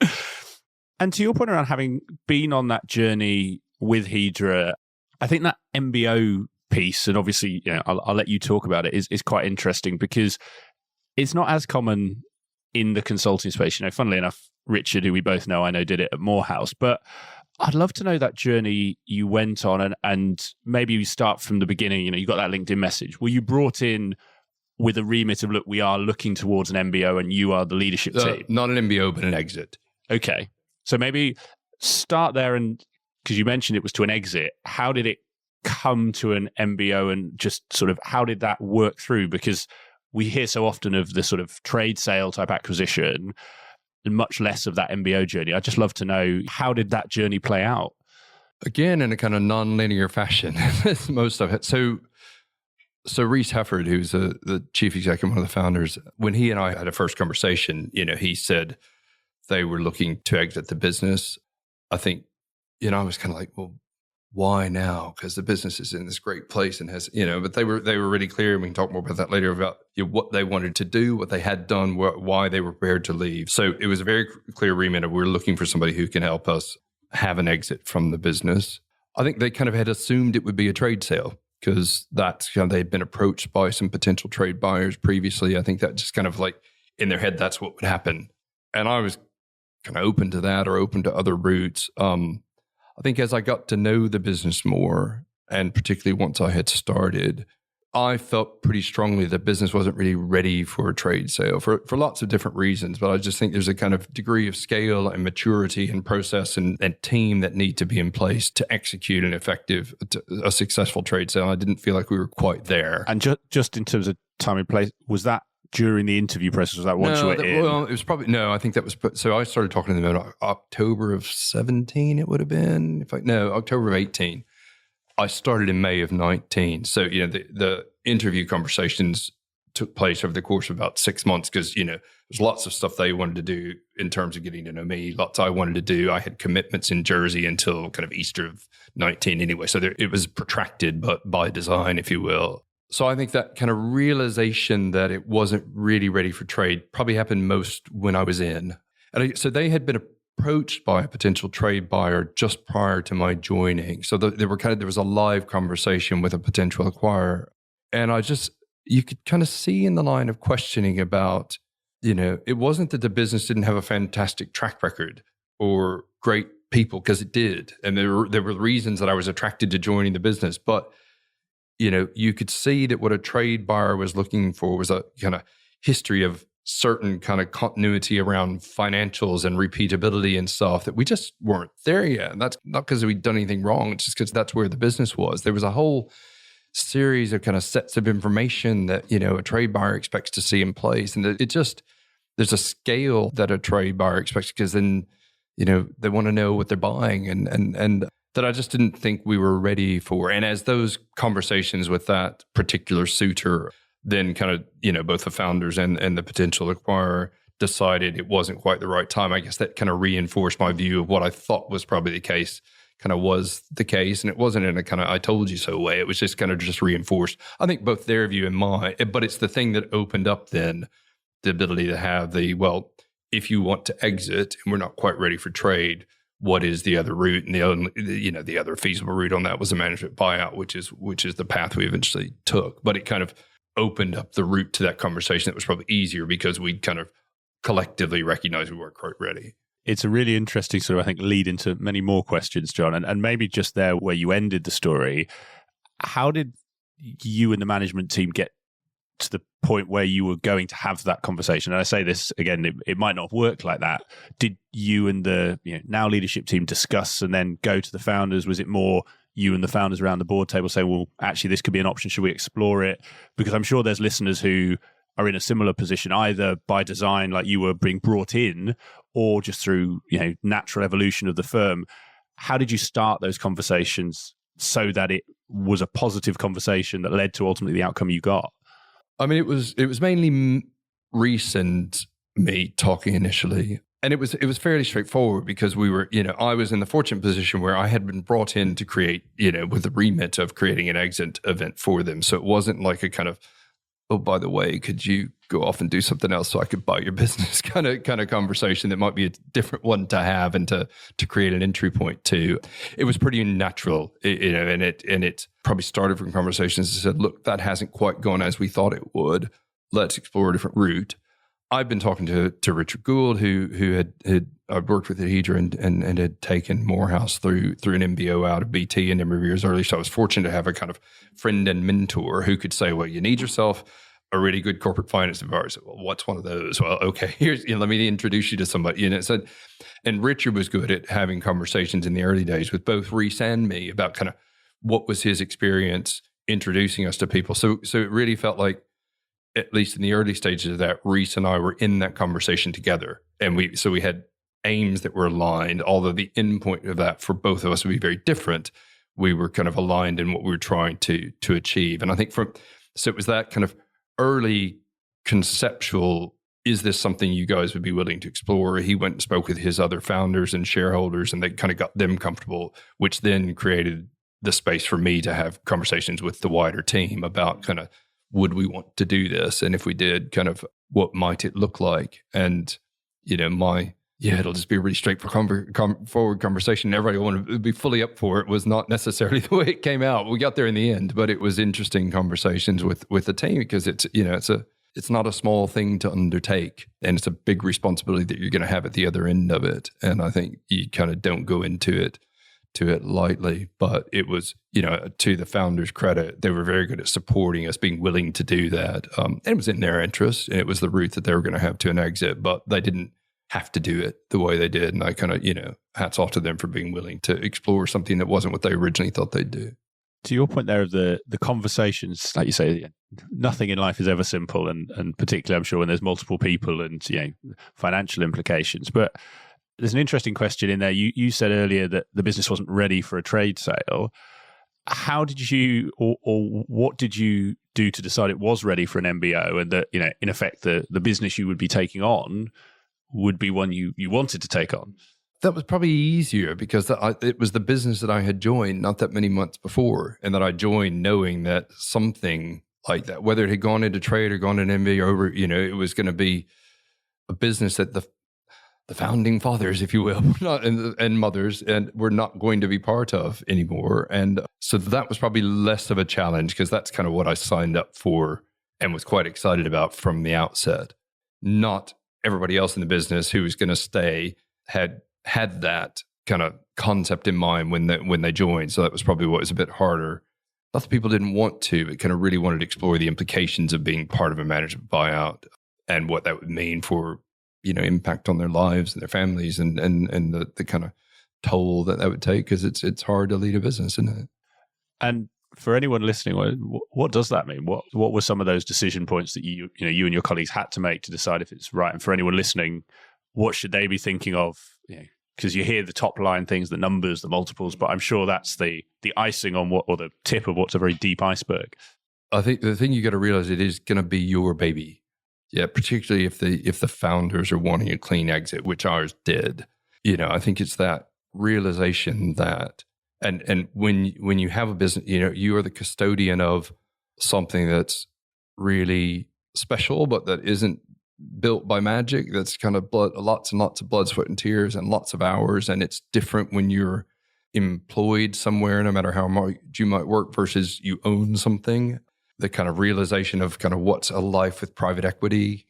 And to your point around having been on that journey with Hydra, I think that MBO piece, and obviously I'll let you talk about it, is quite interesting, because it's not as common in the consulting space. Funnily enough, Richard, who we both know, I know, did it at Morehouse. But I'd love to know that journey you went on, and maybe we start from the beginning. You got that LinkedIn message. Were you brought in with a remit of, look, we are looking towards an MBO and you are the leadership team? Not an MBO, but an exit. Okay. So maybe start there, and because you mentioned it was to an exit, how did it come to an MBO, and just sort of how did that work through? Because we hear so often of the sort of trade sale type acquisition and much less of that MBO journey. I'd just love to know, how did that journey play out? Again, in a kind of non-linear fashion, most of it. So Reese Hefford, who's the chief executive, one of the founders, when he and I had a first conversation, he said they were looking to exit the business. I think, I was kind of like, well, why now? Because the business is in this great place and has, but they were really clear, and we can talk more about that later, about what they wanted to do, what they had done, why they were prepared to leave. So it was a very clear remit of, we're looking for somebody who can help us have an exit from the business. I think they kind of had assumed it would be a trade sale, because that's they'd been approached by some potential trade buyers previously. I think that just kind of like in their head, that's what would happen. And I was kind of open to that, or open to other routes. I think as I got to know the business more, and particularly once I had started, I felt pretty strongly that business wasn't really ready for a trade sale for lots of different reasons. But I just think there's a kind of degree of scale and maturity and process and team that need to be in place to execute a successful trade sale. I didn't feel like we were quite there. And just in terms of time and place, was that during the interview process? Was that once you were in? Well, it was probably, no, I think that was, so I started talking to them in October of 17, it would have been, October of 18. I started in May of 19. So, the interview conversations took place over the course of about 6 months because, there's lots of stuff they wanted to do in terms of getting to know me, lots I wanted to do. I had commitments in Jersey until kind of Easter of 19 anyway. So it was protracted, but by design, if you will. So I think that kind of realization that it wasn't really ready for trade probably happened most when I was in. And so they had been approached by a potential trade buyer just prior to my joining. So there was a live conversation with a potential acquirer. And you could kind of see in the line of questioning about, it wasn't that the business didn't have a fantastic track record or great people, because it did. And there were reasons that I was attracted to joining the business. But, you could see that what a trade buyer was looking for was a kind of history of certain kind of continuity around financials and repeatability and stuff that we just weren't there yet. And that's not because we'd done anything wrong. It's just because that's where the business was. There was a whole series of kind of sets of information that, a trade buyer expects to see in place. And there's a scale that a trade buyer expects, because then, they want to know what they're buying and that I just didn't think we were ready for. And as those conversations with that particular suitor, then kind of, both the founders and the potential acquirer decided it wasn't quite the right time. I guess that kind of reinforced my view of what I thought was probably the case, kind of was the case. And it wasn't in a kind of I told you so way. It was just kind of just reinforced, I think, both their view and mine. But it's the thing that opened up then the ability to have if you want to exit and we're not quite ready for trade, what is the other route? And the other feasible route on that was a management buyout, which is the path we eventually took. But it kind of opened up the route to that conversation that was probably easier because we kind of collectively recognized we weren't quite ready. It's a really interesting sort of, I think, lead into many more questions, John. And maybe just there where you ended the story, how did you and the management team get to the point where you were going to have that conversation? And I say this again, it might not work like that. Did you and the now leadership team discuss and then go to the founders? Was it more you and the founders around the board table say, well, actually, this could be an option. Should we explore it? Because I'm sure there's listeners who are in a similar position, either by design, like you were being brought in, or just through natural evolution of the firm. How did you start those conversations so that it was a positive conversation that led to ultimately the outcome you got? I mean, it was mainly Reese and me talking initially. And it was fairly straightforward because we were, I was in the fortunate position where I had been brought in to create, with the remit of creating an exit event for them. So it wasn't like a kind of, oh, by the way, could you go off and do something else so I could buy your business kind of conversation that might be a different one to have and to create an entry point to. It was pretty natural, and it probably started from conversations that said, look, that hasn't quite gone as we thought it would. Let's explore a different route. I've been talking to Richard Gould, who had worked with Hedra and had taken Morehouse through an MBO out of BT a number of years early. So I was fortunate to have a kind of friend and mentor who could say, well, you need yourself a really good corporate finance advisor. So, well, what's one of those? Well, okay, here's let me introduce you to somebody. So, and Richard was good at having conversations in the early days with both Reese and me about kind of what was his experience introducing us to people. So it really felt like, at least in the early stages of that, Reese and I were in that conversation together. And we had aims that were aligned, although the end point of that for both of us would be very different. We were kind of aligned in what we were trying to achieve. And I think so it was that kind of early conceptual, is this something you guys would be willing to explore? He went and spoke with his other founders and shareholders, and they kind of got them comfortable, which then created the space for me to have conversations with the wider team about kind of, would we want to do this? And if we did, kind of what might it look like? And, it'll just be a really straightforward conversation. Everybody wanted to be fully up for it. Was not necessarily the way it came out. We got there in the end, but it was interesting conversations with the team because it's not a small thing to undertake, and it's a big responsibility that you're going to have at the other end of it. And I think you kind of don't go into it to it lightly, but it was, to the founders' credit, they were very good at supporting us, being willing to do that. And it was in their interest, and it was the route that they were going to have to an exit, but they didn't have to do it the way they did. And I kind of, hats off to them for being willing to explore something that wasn't what they originally thought they'd do. To your point there of the conversations, like you say, nothing in life is ever simple, and particularly I'm sure when there's multiple people and financial implications. But there's an interesting question in there. You said earlier that the business wasn't ready for a trade sale. How did you, or what did you do to decide it was ready for an MBO, and that in effect the business you would be taking on would be one you wanted to take on? That was probably easier because it was the business that I had joined not that many months before, and that I joined knowing that something like that, whether it had gone into trade or gone into MBO, it was going to be a business that the founding fathers, if you will, and mothers, and were not going to be part of anymore. And so that was probably less of a challenge because that's kind of what I signed up for and was quite excited about from the outset. Not everybody else in the business who was going to stay had that kind of concept in mind when they joined. So that was probably what was a bit harder. Not that people didn't want to, but kind of really wanted to explore the implications of being part of a management buyout and what that would mean for impact on their lives and their families and the kind of toll that would take, because it's hard to lead a business, isn't it? And for anyone listening, what does that mean? What were some of those decision points that you and your colleagues had to make to decide if it's right? And for anyone listening, what should they be thinking of? Because you hear the top line things, the numbers, the multiples, but I'm sure that's the icing on or the tip of what's a very deep iceberg. I think the thing you got to realize, it is going to be your baby. Yeah, particularly if the founders are wanting a clean exit, which ours did. I think it's that realization that, and when you have a business, you are the custodian of something that's really special, but that isn't built by magic. That's kind of lots and lots of blood, sweat, and tears, and lots of hours. And it's different when you're employed somewhere, no matter how much you might work, versus you own something. The kind of realization of kind of what's a life with private equity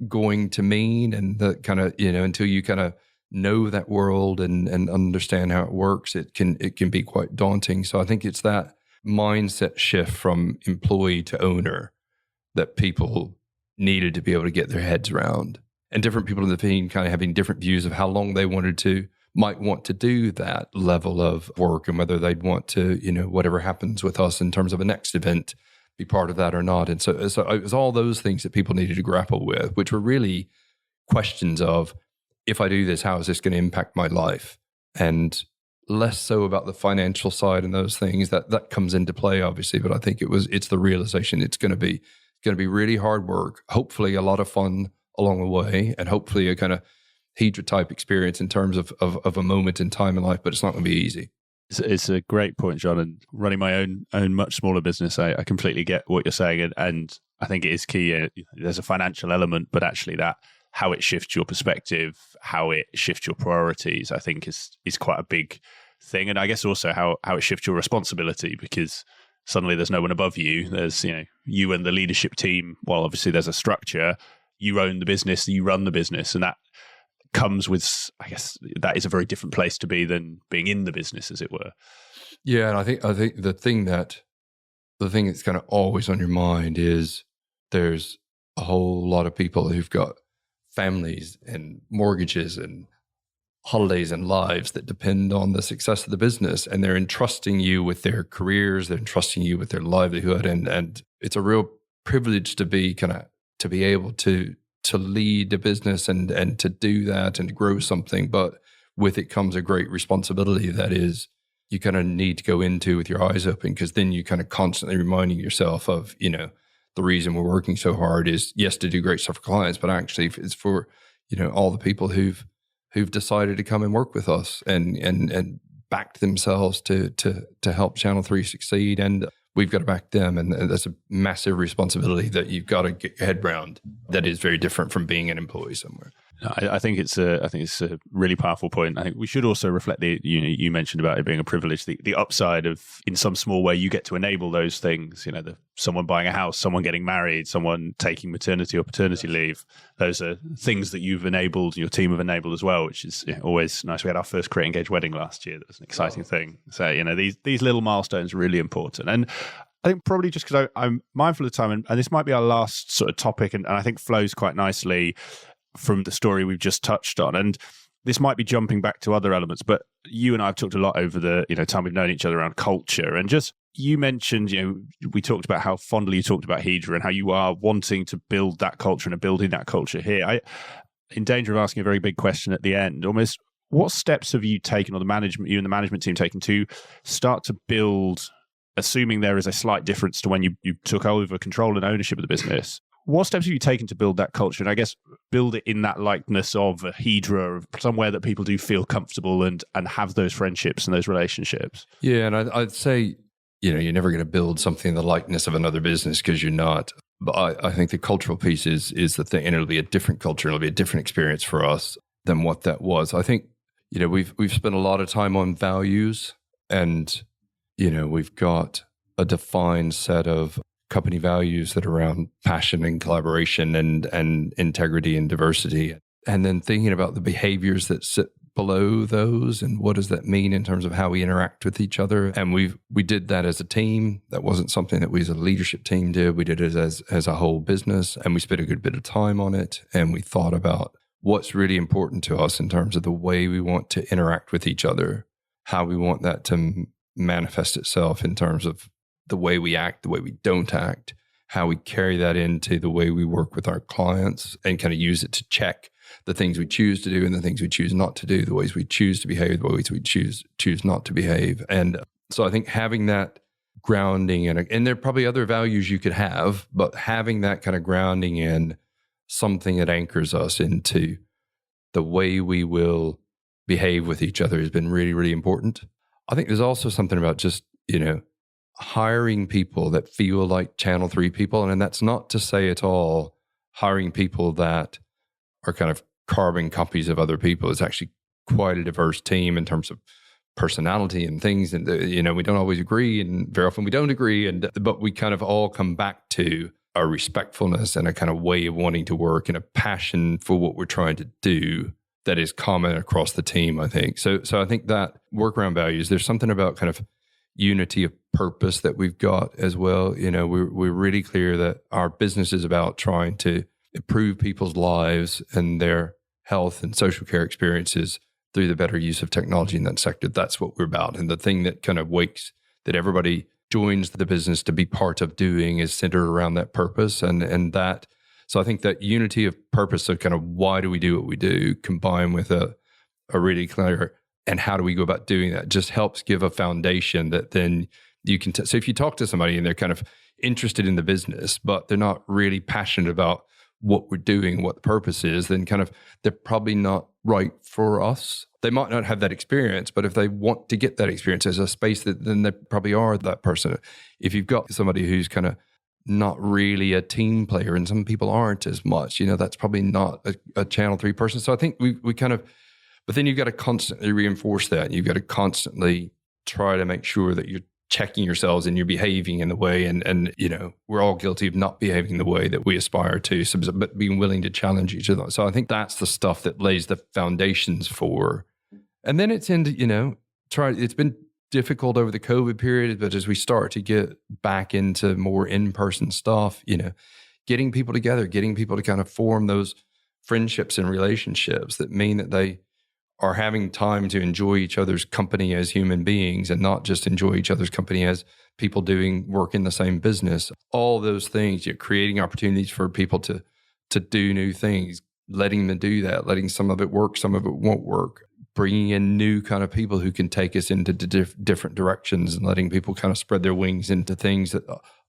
going to mean, and the kind of, until you kind of know that world and understand how it works, it can be quite daunting. So I think it's that mindset shift from employee to owner that people needed to be able to get their heads around, and different people in the team kind of having different views of how long they might want to do that level of work, and whether they'd want to, whatever happens with us in terms of a next event, be part of that or not. And so it was all those things that people needed to grapple with, which were really questions of, if I do this, how is this going to impact my life? And less so about the financial side and those things that comes into play, obviously. But I think it's the realization it's going to be really hard work, hopefully a lot of fun along the way, and hopefully a kind of Hydra type experience in terms of a moment in time in life, but it's not going to be easy. It's a great point, John. And running my own much smaller business, I completely get what you're saying, and I think it is key. There's a financial element, but actually that how it shifts your perspective, how it shifts your priorities, I think is quite a big thing. And I guess also how it shifts your responsibility, because suddenly there's no one above you. There's you and the leadership team. Well, obviously there's a structure. You own the business, you run the business, and that comes with, I guess, that is a very different place to be than being in the business, as it were. Yeah, and I think the thing that's kind of always on your mind is there's a whole lot of people who've got families and mortgages and holidays and lives that depend on the success of the business, and they're entrusting you with their careers, they're entrusting you with their livelihood, and it's a real privilege to be able to lead a business and to do that and to grow something. But with it comes a great responsibility that is you kind of need to go into with your eyes open, because then you kind of constantly reminding yourself of, the reason we're working so hard is, yes, to do great stuff for clients, but actually it's for, all the people who've decided to come and work with us and backed themselves to help Channel 3 succeed. And we've got to back them. And that's a massive responsibility that you've got to get your head around, that is very different from being an employee somewhere. I think it's a really powerful point. I think we should also reflect you mentioned about it being a privilege, the upside of, in some small way, you get to enable those things. Someone buying a house, someone getting married, someone taking maternity or paternity leave. Those are things that you've enabled, your team have enabled as well, which is always nice. We had our first Create Engage wedding last year. That was an exciting thing. So these little milestones are really important. And I think probably just because I'm mindful of time, and this might be our last sort of topic, and I think flows quite nicely from the story we've just touched on. And this might be jumping back to other elements, but you and I have talked a lot over the time we've known each other around culture. And just, you mentioned, we talked about how fondly you talked about Hydra and how you are wanting to build that culture and are building that culture here. In danger of asking a very big question at the end, almost, what steps have you taken, or you and the management team taken, to start to build, assuming there is a slight difference to when you took over control and ownership of the business? What steps have you taken to build that culture? And I guess build it in that likeness of a Hydra, of somewhere that people do feel comfortable and have those friendships and those relationships. Yeah, and I'd say, you're never going to build something in the likeness of another business, because you're not. But I think the cultural piece is the thing, and it'll be a different culture. It'll be a different experience for us than what that was. I think, we've spent a lot of time on values, and, we've got a defined set of company values that are around passion and collaboration and integrity and diversity. And then thinking about the behaviors that sit below those, and what does that mean in terms of how we interact with each other. And we did that as a team. That wasn't something that we as a leadership team did. We did it as a whole business, and we spent a good bit of time on it. And we thought about what's really important to us in terms of the way we want to interact with each other, how we want that to manifest itself in terms of the way we act, the way we don't act, how we carry that into the way we work with our clients, and kind of use it to check the things we choose to do and the things we choose not to do, the ways we choose to behave, the ways we choose not to behave. And so I think having that grounding, and there are probably other values you could have, but having that kind of grounding in something that anchors us into the way we will behave with each other has been really, really important. I think there's also something about just, hiring people that feel like Channel 3 people. And that's not to say at all hiring people that are kind of carbon copies of other people. It's actually quite a diverse team in terms of personality and things. And, we don't always agree, and very often we don't agree. But we kind of all come back to a respectfulness and a kind of way of wanting to work and a passion for what we're trying to do that is common across the team, I think. So I think that work around values, there's something about kind of unity of purpose that we've got as well. We're really clear that our business is about trying to improve people's lives and their health and social care experiences through the better use of technology in that sector. That's what we're about. And the thing that kind of that everybody joins the business to be part of doing is centered around that purpose. And that, so I think that unity of purpose of kind of why do we do what we do, combined with a really clear and how do we go about doing that, just helps give a foundation that then you can so if you talk to somebody and they're kind of interested in the business, but they're not really passionate about what we're doing, what the purpose is, then kind of they're probably not right for us. They might not have that experience, but if they want to get that experience as a space, then they probably are that person. If you've got somebody who's kind of not really a team player, and some people aren't as much, that's probably not a Channel 3 person. So I think we kind of, but then you've got to constantly reinforce that. You've got to constantly try to make sure that you're checking yourselves and you're behaving in the way, and we're all guilty of not behaving the way that we aspire to, but being willing to challenge each other. So I think that's the stuff that lays the foundations for. And then it's into, it's been difficult over the COVID period, but as we start to get back into more in-person stuff, getting people together, getting people to kind of form those friendships and relationships that mean that they are having time to enjoy each other's company as human beings and not just enjoy each other's company as people doing work in the same business. All those things, creating opportunities for people to do new things, letting them do that, letting some of it work, some of it won't work, bringing in new kind of people who can take us into different directions, and letting people kind of spread their wings into things that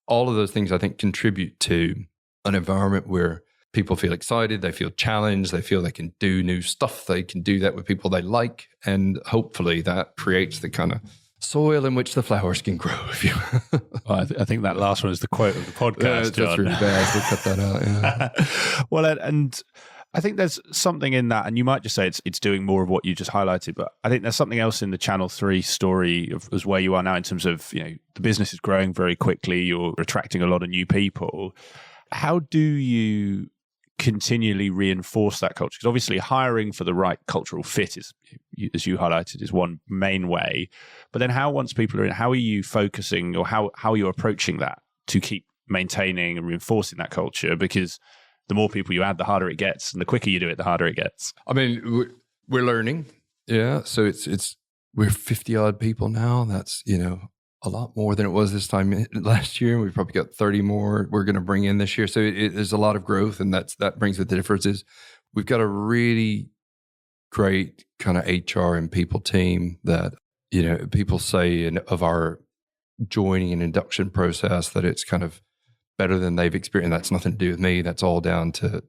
all of those things I think contribute to an environment where people feel excited, they feel challenged, they feel they can do new stuff, they can do that with people they like, and hopefully that creates the kind of soil in which the flowers can grow. If you, well, I think that last one is the quote of the podcast. That's really bad. We'll cut that out. Yeah. Well, and I think there's something in that, and you might just say it's doing more of what you just highlighted, but I think there's something else in the Channel 3 story as where you are now in terms of, the business is growing very quickly, you're attracting a lot of new people. How do you continually reinforce that culture? Because obviously hiring for the right cultural fit is, as you highlighted, is one main way. But then once people are in, how are you focusing, or how are you approaching that to keep maintaining and reinforcing that culture? Because the more people you add, the harder it gets, and the quicker you do it, the harder it gets. I mean, we're learning. Yeah. So we're 50 odd people now. That's, a lot more than it was this time last year. We've probably got 30 more we're going to bring in this year. So there's a lot of growth, and that brings with the differences. We've got a really great kind of HR and people team that, people say of our joining and induction process that it's kind of better than they've experienced. That's nothing to do with me. That's all down to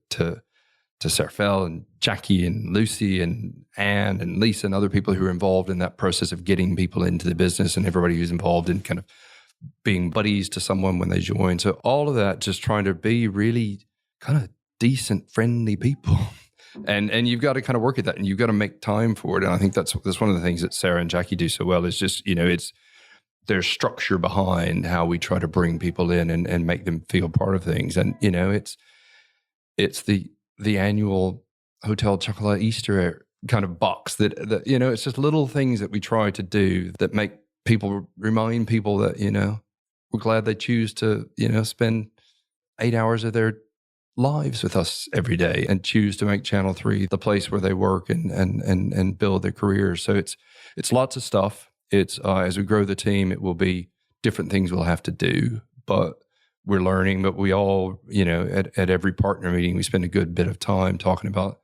Sarfel and Jackie and Lucy and Anne and Lisa and other people who are involved in that process of getting people into the business, and everybody who's involved in kind of being buddies to someone when they join. So all of that, just trying to be really kind of decent, friendly people. And you've got to kind of work at that, and you've got to make time for it. And I think that's one of the things that Sarah and Jackie do so well, is just, there's structure behind how we try to bring people in and make them feel part of things. And, it's the annual Hotel Chocolat Easter kind of box that, it's just little things that we try to do that remind people that, we're glad they choose to, spend 8 hours of their lives with us every day and choose to make Channel 3 the place where they work and build their careers. So it's lots of stuff. It's as we grow the team, it will be different things we'll have to do, but we're learning. But we all, at every partner meeting, we spend a good bit of time talking about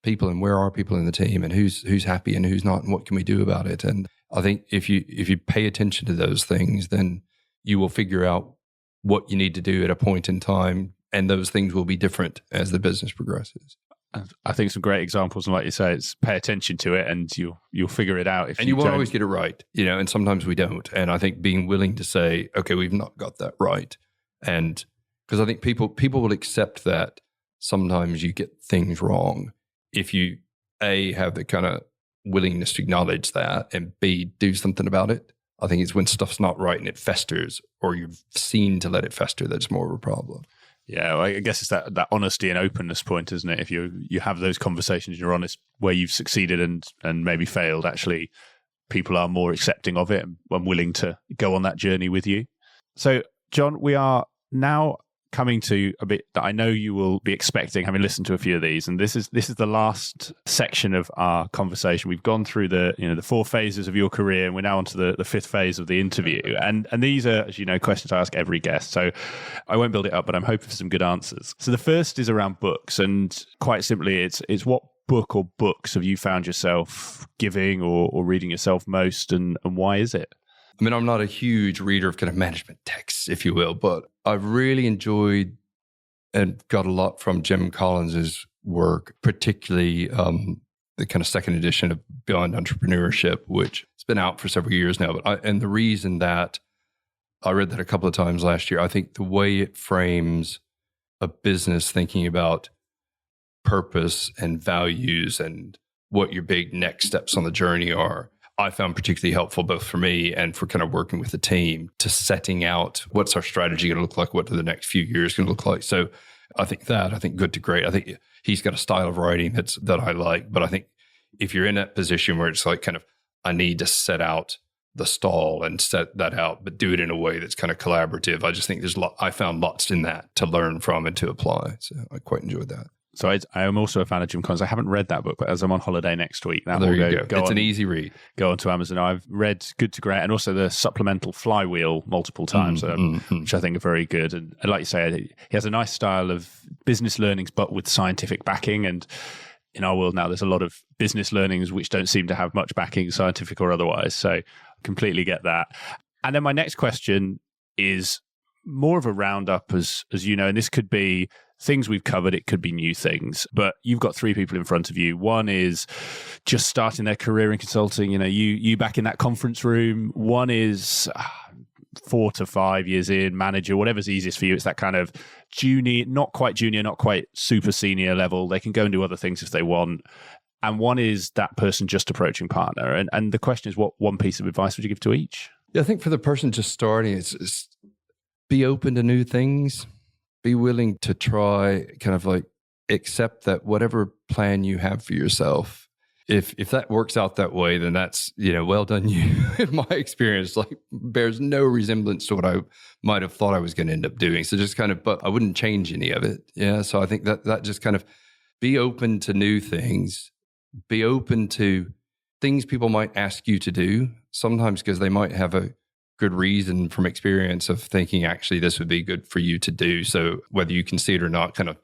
people and where are people in the team and who's happy and who's not and what can we do about it. And I think if you pay attention to those things, then you will figure out what you need to do at a point in time, and those things will be different as the business progresses. I think some great examples, and like you say, it's pay attention to it, and you'll figure it out. And you won't always get it right, and sometimes we don't. And I think being willing to say, okay, we've not got that right, and because I think people will accept that sometimes you get things wrong if you A, have the kind of willingness to acknowledge that, and B, do something about it. I think it's when stuff's not right and it festers, or you've seen to let it fester, that's more of a problem. Yeah, well, I guess it's that honesty and openness point, isn't it? If you have those conversations, you're honest where you've succeeded and maybe failed, actually people are more accepting of it and willing to go on that journey with you. So, John, we are now coming to a bit that I know you will be expecting, having listened to a few of these, and this is the last section of our conversation. We've gone through the 4 phases of your career, and we're now onto the 5th phase of the interview. And these are, as you know, questions I ask every guest. So I won't build it up, but I'm hoping for some good answers. So the first is around books, and quite simply, it's what book or books have you found yourself giving or reading yourself most, and why is it? I mean, I'm not a huge reader of kind of management texts, if you will, but I've really enjoyed and got a lot from Jim Collins's work, particularly the kind of second edition of Beyond Entrepreneurship, which has been out for several years now. And the reason that I read that a couple of times last year, I think the way it frames a business thinking about purpose and values and what your big next steps on the journey are, I found particularly helpful both for me and for kind of working with the team to setting out what's our strategy going to look like, what the next few years going to look like. So I think good to great. I think he's got a style of writing that I like, but I think if you're in that position where it's like kind of, I need to set out the stall and set that out, but do it in a way that's kind of collaborative. I just think I found lots in that to learn from and to apply. So I quite enjoyed that. So I am also a fan of Jim Collins. I haven't read that book, but as I'm on holiday next week, there you go. It's an easy read. Go onto Amazon. I've read Good to Great and also the supplemental Flywheel multiple times, which I think are very good. And like you say, he has a nice style of business learnings, but with scientific backing. And in our world now, there's a lot of business learnings which don't seem to have much backing, scientific or otherwise. So I completely get that. And then my next question is more of a roundup, as you know, and this could be things we've covered, it could be new things, but you've got 3 people in front of you. One is just starting their career in consulting, you back in that conference room. One is 4 to 5 years in, manager, whatever's easiest for you. It's that kind of junior, not quite super senior level. They can go and do other things if they want. And one is that person just approaching partner. And the question is, what one piece of advice would you give to each? Yeah, I think for the person just starting, it's be open to new things, be willing to try, kind of like accept that whatever plan you have for yourself, if that works out that way, then that's, well done you. In my experience, like bears no resemblance to what I might have thought I was going to end up doing. So just kind of, but I wouldn't change any of it. Yeah. So I think that just kind of be open to new things, be open to things people might ask you to do, sometimes because they might have a good reason from experience of thinking, actually, this would be good for you to do. So whether you can see it or not, kind of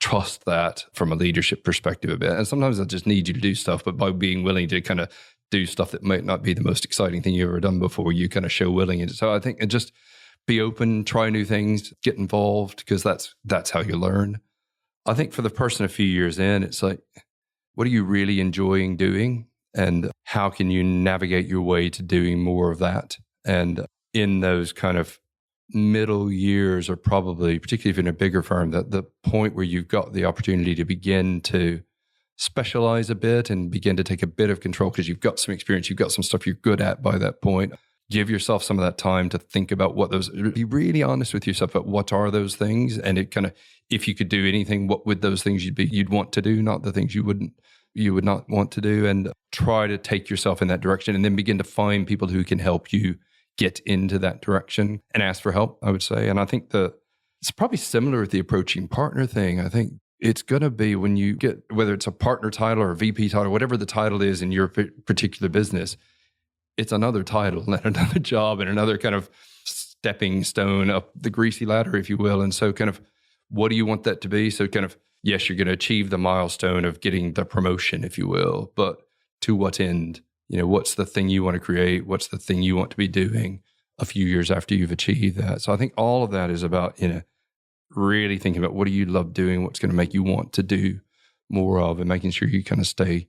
trust that from a leadership perspective a bit. And sometimes they'll just need you to do stuff, but by being willing to kind of do stuff that might not be the most exciting thing you've ever done before, you kind of show willing. So I think just be open, try new things, get involved, because that's how you learn. I think for the person a few years in, it's like, what are you really enjoying doing? And how can you navigate your way to doing more of that? And in those kind of middle years, or probably, particularly if you're in a bigger firm, that the point where you've got the opportunity to begin to specialize a bit and begin to take a bit of control because you've got some experience, you've got some stuff you're good at by that point. Give yourself some of that time to think about what those, be really honest with yourself about what are those things. And it kind of, if you could do anything, what would those things you'd want to do, not the things you would not want to do, and try to take yourself in that direction, and then begin to find people who can help you get into that direction and ask for help, I would say. And I think it's probably similar with the approaching partner thing. I think it's going to be when you get, whether it's a partner title or a VP title, whatever the title is in your particular business, it's another title and another job and another kind of stepping stone up the greasy ladder, if you will. And so kind of, what do you want that to be? So kind of, yes, you're going to achieve the milestone of getting the promotion, if you will, but to what end? What's the thing you want to create? What's the thing you want to be doing a few years after you've achieved that? So I think all of that is about, really thinking about what do you love doing? What's going to make you want to do more of, and making sure you kind of stay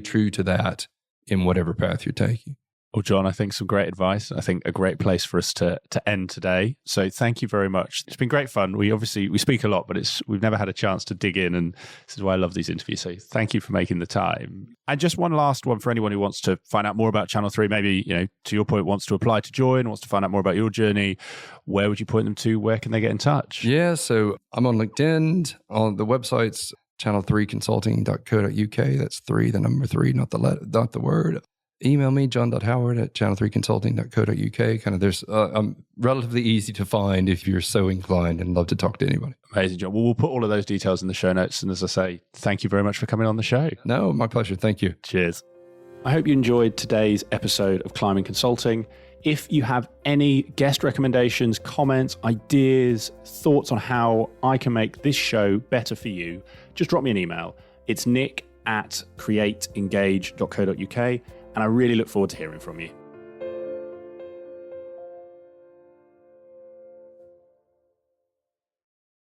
true to that in whatever path you're taking. Well, John, I think some great advice. I think a great place for us to end today. So thank you very much. It's been great fun. We speak a lot, but we've never had a chance to dig in, and this is why I love these interviews. So thank you for making the time. And just one last one for anyone who wants to find out more about Channel 3, maybe, to your point, wants to apply to join, wants to find out more about your journey. Where would you point them to? Where can they get in touch? Yeah, so I'm on LinkedIn. On the website's channel3consulting.co.uk. That's 3, the number 3, not the word. Email me, john.howard@channel3consulting.co.uk. Kind of, I'm relatively easy to find if you're so inclined, and love to talk to anybody. Amazing, John. Well, we'll put all of those details in the show notes. And as I say, thank you very much for coming on the show. No, my pleasure. Thank you. Cheers. I hope you enjoyed today's episode of Climbing Consulting. If you have any guest recommendations, comments, ideas, thoughts on how I can make this show better for you, just drop me an email. It's nick@createengage.co.uk. And I really look forward to hearing from you.